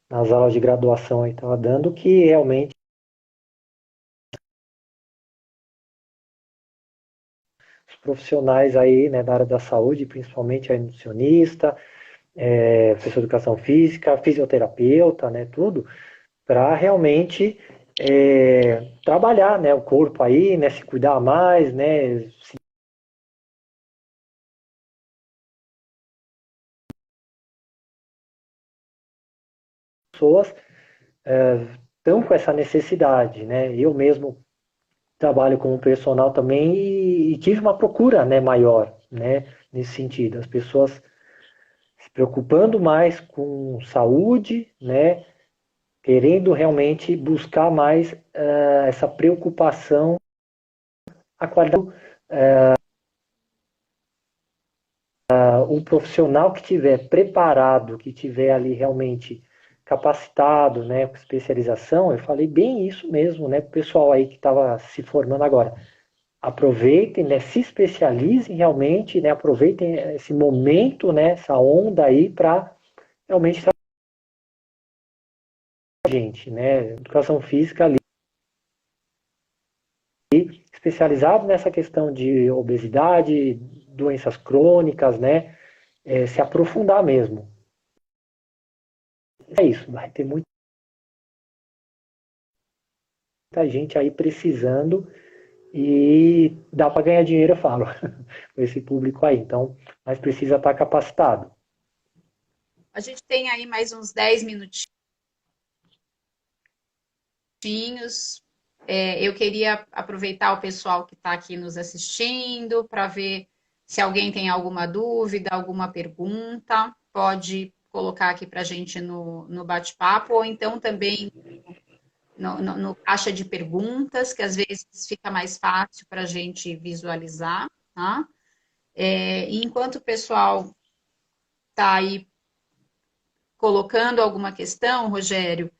nas aulas de graduação aí, estava dando que realmente os profissionais aí, né, da área da saúde, principalmente a nutricionista, professor de educação física, fisioterapeuta, né, tudo, para realmente trabalhar, né, o corpo aí, né, se cuidar mais, né, pessoas estão com essa necessidade, né? Eu mesmo trabalho como personal também e tive uma procura, né, maior, né, nesse sentido. As pessoas se preocupando mais com saúde, né, querendo realmente buscar mais essa preocupação, a qualidade. Um profissional que tiver preparado, que tiver ali realmente capacitado, né, com especialização, eu falei bem isso mesmo, né, para o pessoal aí que estava se formando agora. Aproveitem, né, se especializem realmente, né, aproveitem esse momento, né, essa onda aí para realmente trabalhar com a gente, né, educação física ali, especializado nessa questão de obesidade, doenças crônicas, né, se aprofundar mesmo. É isso, vai ter muita gente aí precisando e dá para ganhar dinheiro, eu falo, com esse público aí. Então, mas precisa estar capacitado. a gente tem aí mais uns 10 minutinhos. Eu queria aproveitar o pessoal que está aqui nos assistindo para ver se alguém tem alguma dúvida, alguma pergunta. Pode colocar aqui para a gente no bate-papo, ou então também no caixa de perguntas, que às vezes fica mais fácil para a gente visualizar, tá? E enquanto o pessoal está aí colocando alguma questão, Rogério,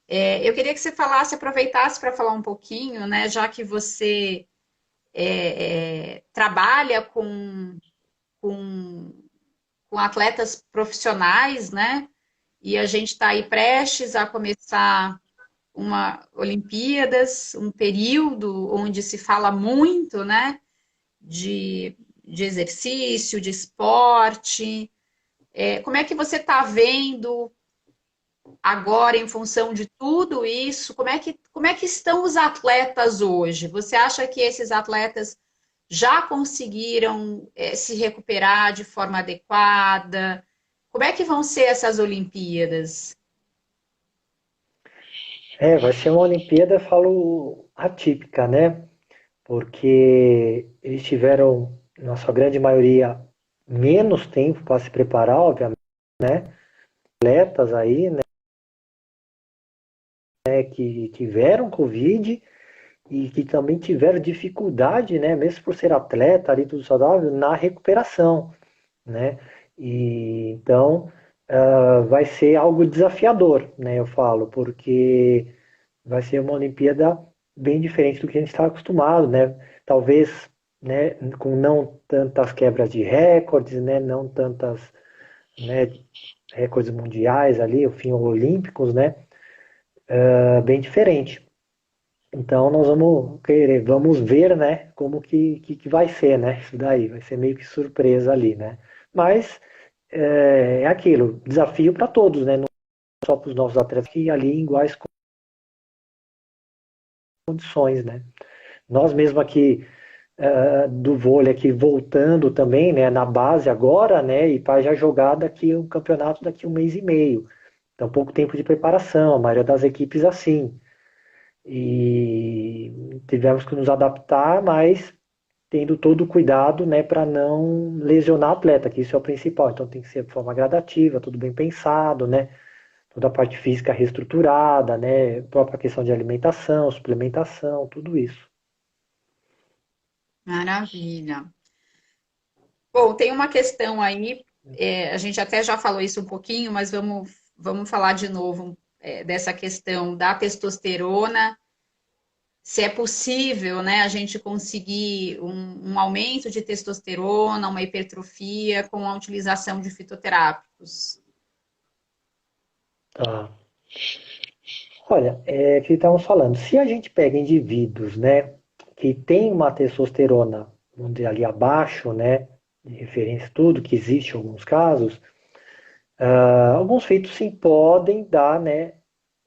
eu queria que você falasse, aproveitasse para falar um pouquinho, né, já que você trabalha com, com atletas profissionais, né, e a gente está aí prestes a começar uma Olimpíadas, um período onde se fala muito, né, de exercício, de esporte. Como é que você está vendo agora, em função de tudo isso, como é que estão os atletas hoje? Você acha que esses atletas já conseguiram se recuperar de forma adequada? Como é que vão ser essas Olimpíadas? Vai ser uma Olimpíada, eu falo, atípica, né? Porque eles tiveram, na sua grande maioria, menos tempo para se preparar, obviamente, atletas aí, né, que tiveram Covid e que também tiveram dificuldade, né, mesmo por ser atleta ali tudo saudável, na recuperação, né? E então vai ser algo desafiador, né? Eu falo, porque vai ser uma Olimpíada bem diferente do que a gente está acostumado, né? Talvez, né, com não tantas quebras de recordes, né, não tantas, né, recordes mundiais ali, o fim olímpicos, né? Bem diferente. Então nós vamos ver, né, como que vai ser, né? Isso daí vai ser meio que surpresa ali, né? Mas é aquilo, desafio para todos, né? Não só para os nossos atletas que ali em iguais condições, né? Nós mesmo aqui do vôlei aqui voltando também, né, na base agora, né, e para já jogar daqui um campeonato daqui um mês e meio. Então pouco tempo de preparação, a maioria das equipes assim. E tivemos que nos adaptar, mas tendo todo o cuidado, né, para não lesionar o atleta, que isso é o principal. Então tem que ser de forma gradativa, tudo bem pensado, né? Toda a parte física reestruturada, né? Própria questão de alimentação, suplementação, tudo isso. Maravilha. Bom, tem uma questão aí, a gente até já falou isso um pouquinho, mas vamos falar de novo, dessa questão da testosterona, se é possível, né, a gente conseguir um aumento de testosterona, uma hipertrofia com a utilização de fitoterápicos. Tá. Olha, que estávamos falando, se a gente pega indivíduos, né, que tem uma testosterona, vamos dizer, ali abaixo, né, de referência tudo, que existe em alguns casos, alguns feitos sim podem dar, né,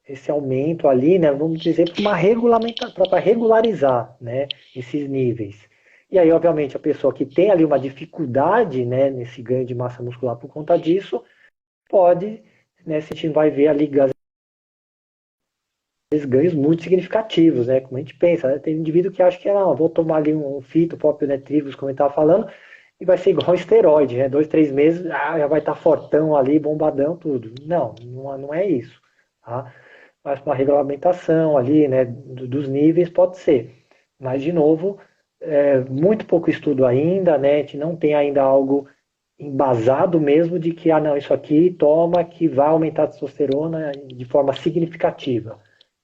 esse aumento ali, né, vamos dizer, para uma regulamentação, para regularizar, né, esses níveis. E aí, obviamente, a pessoa que tem ali uma dificuldade, né, nesse ganho de massa muscular por conta disso, pode, né, se a gente vai ver ali ganhos muito significativos, né, como a gente pensa, né? Tem indivíduo que acha que não, vou tomar ali um fito, propionetribus, como eu estava falando, e vai ser igual um esteroide, né, 2, 3 meses, já vai estar fortão ali, bombadão, tudo. Não é isso, tá? Mas uma regulamentação ali, né, dos níveis pode ser. Mas, de novo, muito pouco estudo ainda, né, a gente não tem ainda algo embasado mesmo de que, não, isso aqui toma que vai aumentar a testosterona de forma significativa,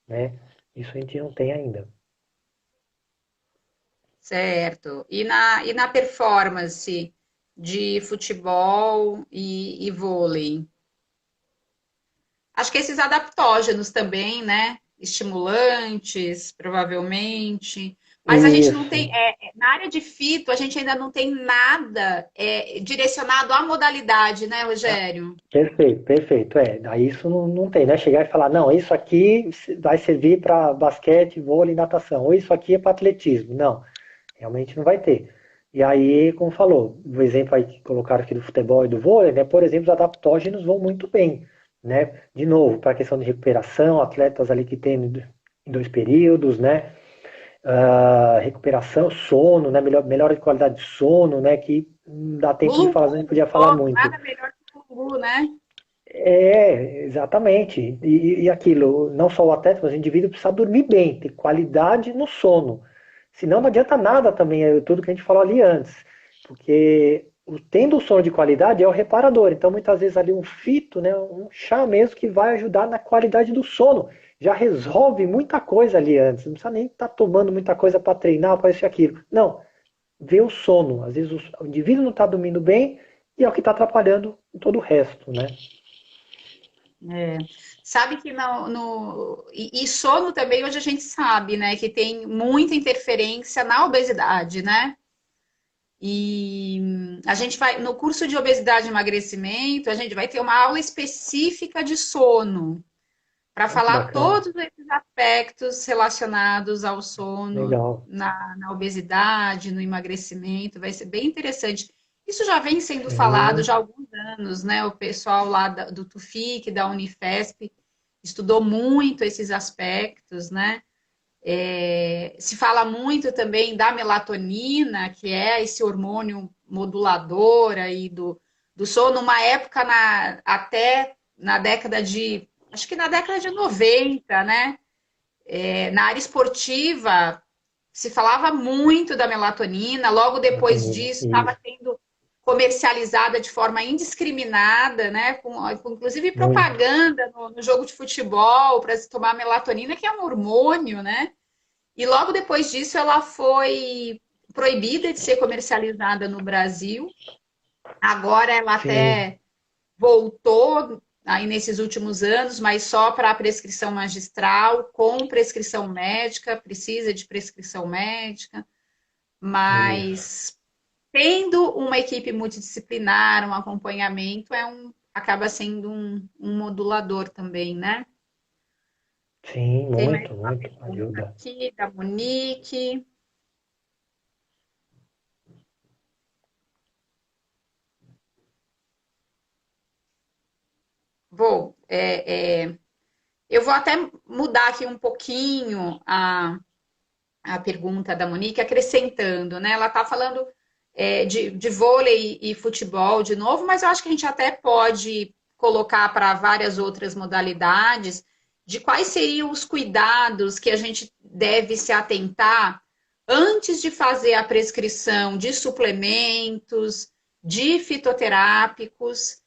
né? Isso a gente não tem ainda. Certo. E na performance de futebol e vôlei? Acho que esses adaptógenos também, né? Estimulantes, provavelmente. Mas a gente não tem. Isso, Na área de fito, a gente ainda não tem nada direcionado à modalidade, né, ah, Rogério? perfeito, perfeito. Daí isso não tem, né? Chegar e falar, não, isso aqui vai servir para basquete, vôlei, natação, ou isso aqui é para atletismo. Não, realmente não vai ter. E aí, como falou, o exemplo aí que colocaram aqui do futebol e do vôlei, né? Por exemplo, os adaptógenos vão muito bem, né? De novo, para a questão de recuperação, atletas ali que tem em 2 períodos, né? Recuperação, sono, né? Melhora de qualidade de sono, né? Que não dá tempo de falar, a gente Lulu, podia falar sono, muito. nada melhor que o Lulu, né? Exatamente. E aquilo, não só o atleta, mas o indivíduo precisa dormir bem, ter qualidade no sono. Senão não adianta nada também, tudo que a gente falou ali antes. Porque tendo o sono de qualidade é o reparador. Então, muitas vezes ali um fito, né, um chá mesmo que vai ajudar na qualidade do sono. Já resolve muita coisa ali antes. Não precisa nem estar tomando muita coisa para treinar, para isso e aquilo. Não, vê o sono. Às vezes o indivíduo não está dormindo bem e é o que está atrapalhando todo o resto, né? Sabe que e sono também hoje a gente sabe, né, que tem muita interferência na obesidade, né? E a gente vai, no curso de obesidade e emagrecimento, a gente vai ter uma aula específica de sono, para Olha que falar bacana. todos esses aspectos relacionados ao sono, Legal. na obesidade, no emagrecimento, vai ser bem interessante. Isso já vem sendo falado já há Sim, alguns anos, né? O pessoal lá do TUFIC, da Unifesp, estudou muito esses aspectos, né? Se fala muito também da melatonina, que é esse hormônio modulador aí do sono, numa época até na década de, acho que na década de 90, né? Na área esportiva se falava muito da melatonina, logo depois melatonina. disso estava Isso. sendo comercializada de forma indiscriminada, né? Com inclusive Muito. propaganda no jogo de futebol para se tomar melatonina, que é um hormônio, né? E logo depois disso ela foi proibida de ser comercializada no Brasil. Agora ela Sim. até voltou aí nesses últimos anos, mas só para prescrição magistral, com prescrição médica, precisa de prescrição médica, Isso. mas tendo uma equipe multidisciplinar, um acompanhamento, acaba sendo um modulador também, né? Sim, Tem mais muito, uma muito. pergunta Ajuda. aqui da Monique. Vou. Eu vou até mudar aqui um pouquinho a pergunta da Monique, acrescentando, né? Ela está falando de vôlei e futebol de novo, mas eu acho que a gente até pode colocar para várias outras modalidades de quais seriam os cuidados que a gente deve se atentar antes de fazer a prescrição de suplementos, de fitoterápicos,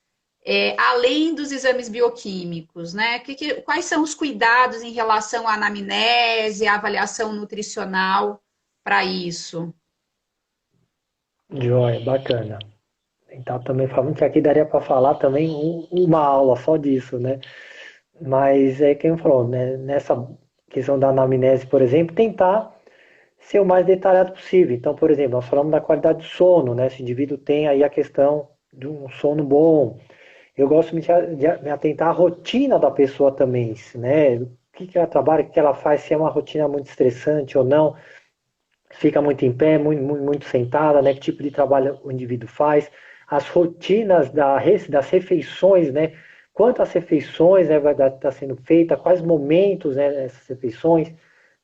além dos exames bioquímicos, né? Quais são os cuidados em relação à anamnese, à avaliação nutricional para isso? Joia, bacana. Então, também falando que aqui daria para falar também uma aula só disso, né? Mas é quem falou, né? Nessa questão da anamnese, por exemplo, tentar ser o mais detalhado possível. Então, por exemplo, nós falamos da qualidade do sono, né? Se o indivíduo tem aí a questão de um sono bom. Eu gosto de me atentar à rotina da pessoa também, né? O que ela trabalha, o que ela faz, se é uma rotina muito estressante ou não, fica muito em pé, muito sentada, né? Que tipo de trabalho o indivíduo faz, as rotinas das refeições, né? Quantas refeições, né, vai estar sendo feita, quais momentos, né, essas refeições,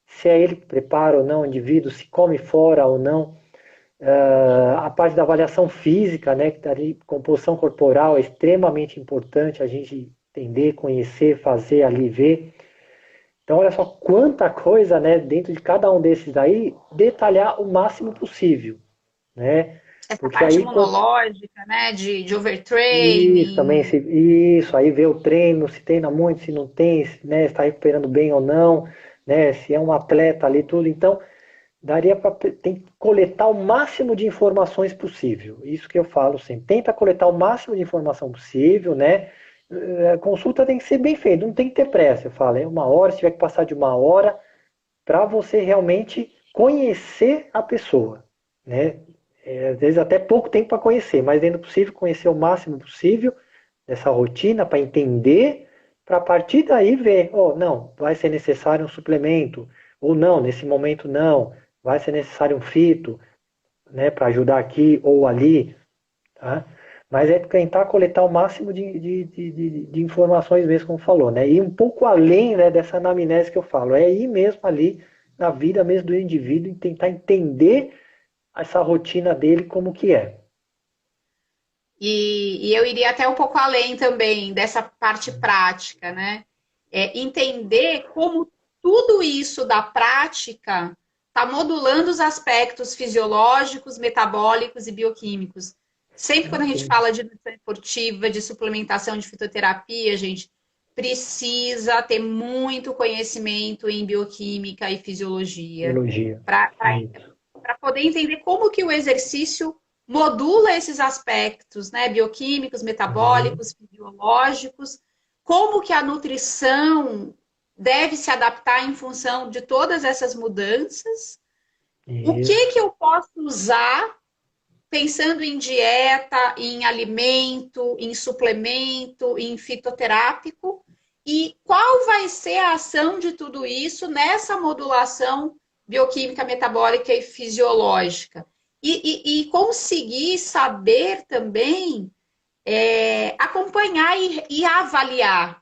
se é ele que prepara ou não o indivíduo, se come fora ou não. A parte da avaliação física, né, que está ali, composição corporal, é extremamente importante a gente entender, conhecer, fazer ali, ver. Então, olha só quanta coisa, né, dentro de cada um desses daí, detalhar o máximo possível, né? Essa Porque parte aí imunológica, né? De isso também, overtraining. isso aí ver o treino, se treina muito, se não tem, se, né, está recuperando bem ou não, né? Se é um atleta ali, tudo. Então, daria para tem que coletar o máximo de informações possível. Isso que eu falo sempre. Tenta coletar o máximo de informação possível, né? A consulta tem que ser bem feita, não tem que ter pressa. Eu falo, é uma hora, se tiver que passar de uma hora, para você realmente conhecer a pessoa, né? Às vezes até pouco tempo para conhecer, mas dentro do possível conhecer o máximo possível dessa rotina para entender, para a partir daí ver, oh, não, vai ser necessário um suplemento, ou não, nesse momento não, vai ser necessário um fito, né, para ajudar aqui ou ali, tá? Mas é tentar coletar o máximo de informações mesmo, como falou, né? E um pouco além, né, dessa anamnese que eu falo, é ir mesmo ali na vida mesmo do indivíduo e tentar entender essa rotina dele como que é. E eu iria até um pouco além também dessa parte prática, né? Entender como tudo isso da prática está modulando os aspectos fisiológicos, metabólicos e bioquímicos. Sempre quando a gente Sim, fala de nutrição esportiva, de suplementação de fitoterapia, gente, precisa ter muito conhecimento em bioquímica e fisiologia biologia. para Isso. poder entender como que o exercício modula esses aspectos, né, bioquímicos, Uhum. metabólicos, fisiológicos, como que a nutrição deve se adaptar em função de todas essas mudanças, o que Isso. eu posso usar pensando em dieta, em alimento, em suplemento, em fitoterápico, e qual vai ser a ação de tudo isso nessa modulação bioquímica, metabólica e fisiológica. E conseguir saber também acompanhar e avaliar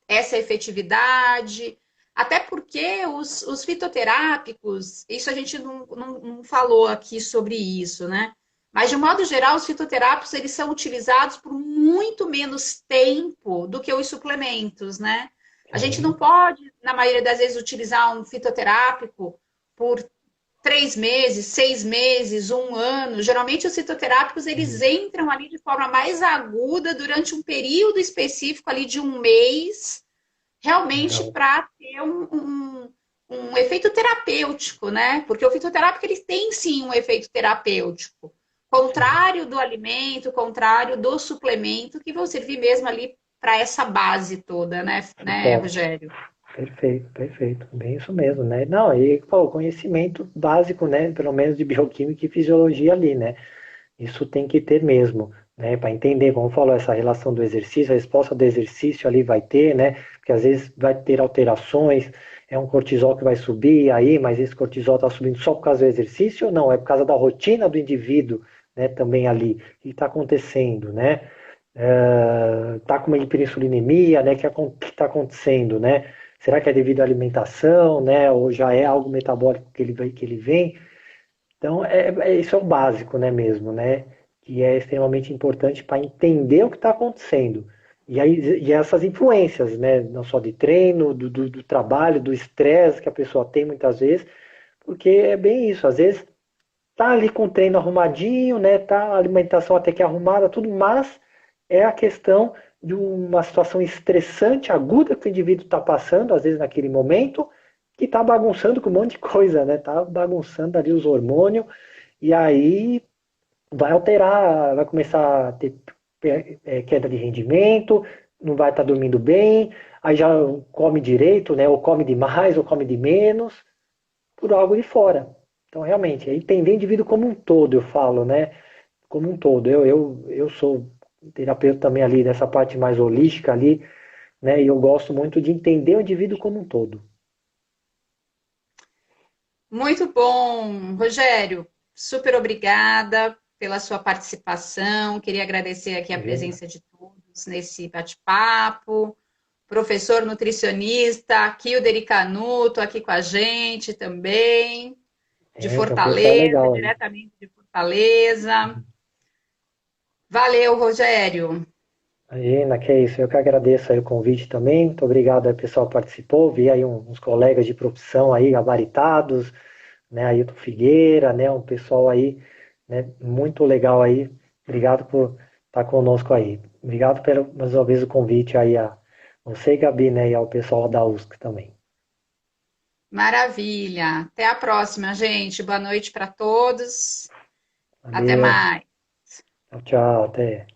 essa efetividade, até porque os fitoterápicos, isso a gente não falou aqui sobre isso, né? Mas, de um modo geral, os fitoterápicos, eles são utilizados por muito menos tempo do que os suplementos, né? A gente não Sim. pode, na maioria das vezes, utilizar um fitoterápico por 3 meses, 6 meses, um ano. Geralmente, os fitoterápicos, eles Uhum. entram ali de forma mais aguda durante um período específico ali de um mês, realmente Legal. para ter um efeito terapêutico, né? Porque o fitoterápico ele tem sim um efeito terapêutico, Sim. contrário do alimento, contrário do suplemento, que vão servir mesmo ali para essa base toda, né, Suporte. Rogério? Perfeito, perfeito. Bem isso mesmo, né? Não, e pô, conhecimento básico, né? Pelo menos de bioquímica e fisiologia ali, né? Isso tem que ter mesmo, né? Para entender, como falou, essa relação do exercício, a resposta do exercício ali vai ter, né? Porque às vezes vai ter alterações, é um cortisol que vai subir aí, mas esse cortisol está subindo só por causa do exercício ou não? É por causa da rotina do indivíduo, né? Também ali, o que está acontecendo, né? Tá com uma hiperinsulinemia, né? O que está acontecendo, né? Será que é devido à alimentação, né? Ou já é algo metabólico que ele vem? Então, isso é o básico, né, mesmo, né? Que é extremamente importante para entender o que está acontecendo. E, aí, e essas influências, né? Não só de treino, do trabalho, do estresse que a pessoa tem muitas vezes, porque é bem isso. Às vezes tá ali com o treino arrumadinho, né? Tá a alimentação até que arrumada, tudo, mas é a questão de uma situação estressante, aguda que o indivíduo está passando, às vezes naquele momento, que está bagunçando com um monte de coisa, né? Tá bagunçando ali os hormônios e aí vai alterar, vai começar a ter queda de rendimento, não vai estar dormindo bem, aí já come direito, né? Ou come demais, ou come de menos, por algo de fora. Então, realmente, é entender o indivíduo como um todo, eu falo, né? Como um todo. Eu sou terapeuta também ali dessa parte mais holística ali, né? E eu gosto muito de entender o indivíduo como um todo. Muito bom, Rogério. Super obrigada pela sua participação. Queria agradecer aqui a Imagina. presença de todos nesse bate-papo. Professor nutricionista, Kilder Canuto aqui com a gente também, de Tem um pessoal Fortaleza, legal aí. diretamente de Fortaleza. Valeu, Rogério. Imagina, que é isso. Eu que agradeço aí o convite também. Muito obrigado aí, pessoal que participou. Vi aí uns colegas de profissão aí, gabaritados, né? Ailton Figueira, né? Um pessoal aí, né? Muito legal aí. Obrigado por estar conosco aí. Obrigado pelo, mais uma vez, o convite aí a você, Gabi, né? E ao pessoal da USC também. Maravilha. Até a próxima, gente. Boa noite para todos. Até Valeu. mais. Tchau, tchau. Até.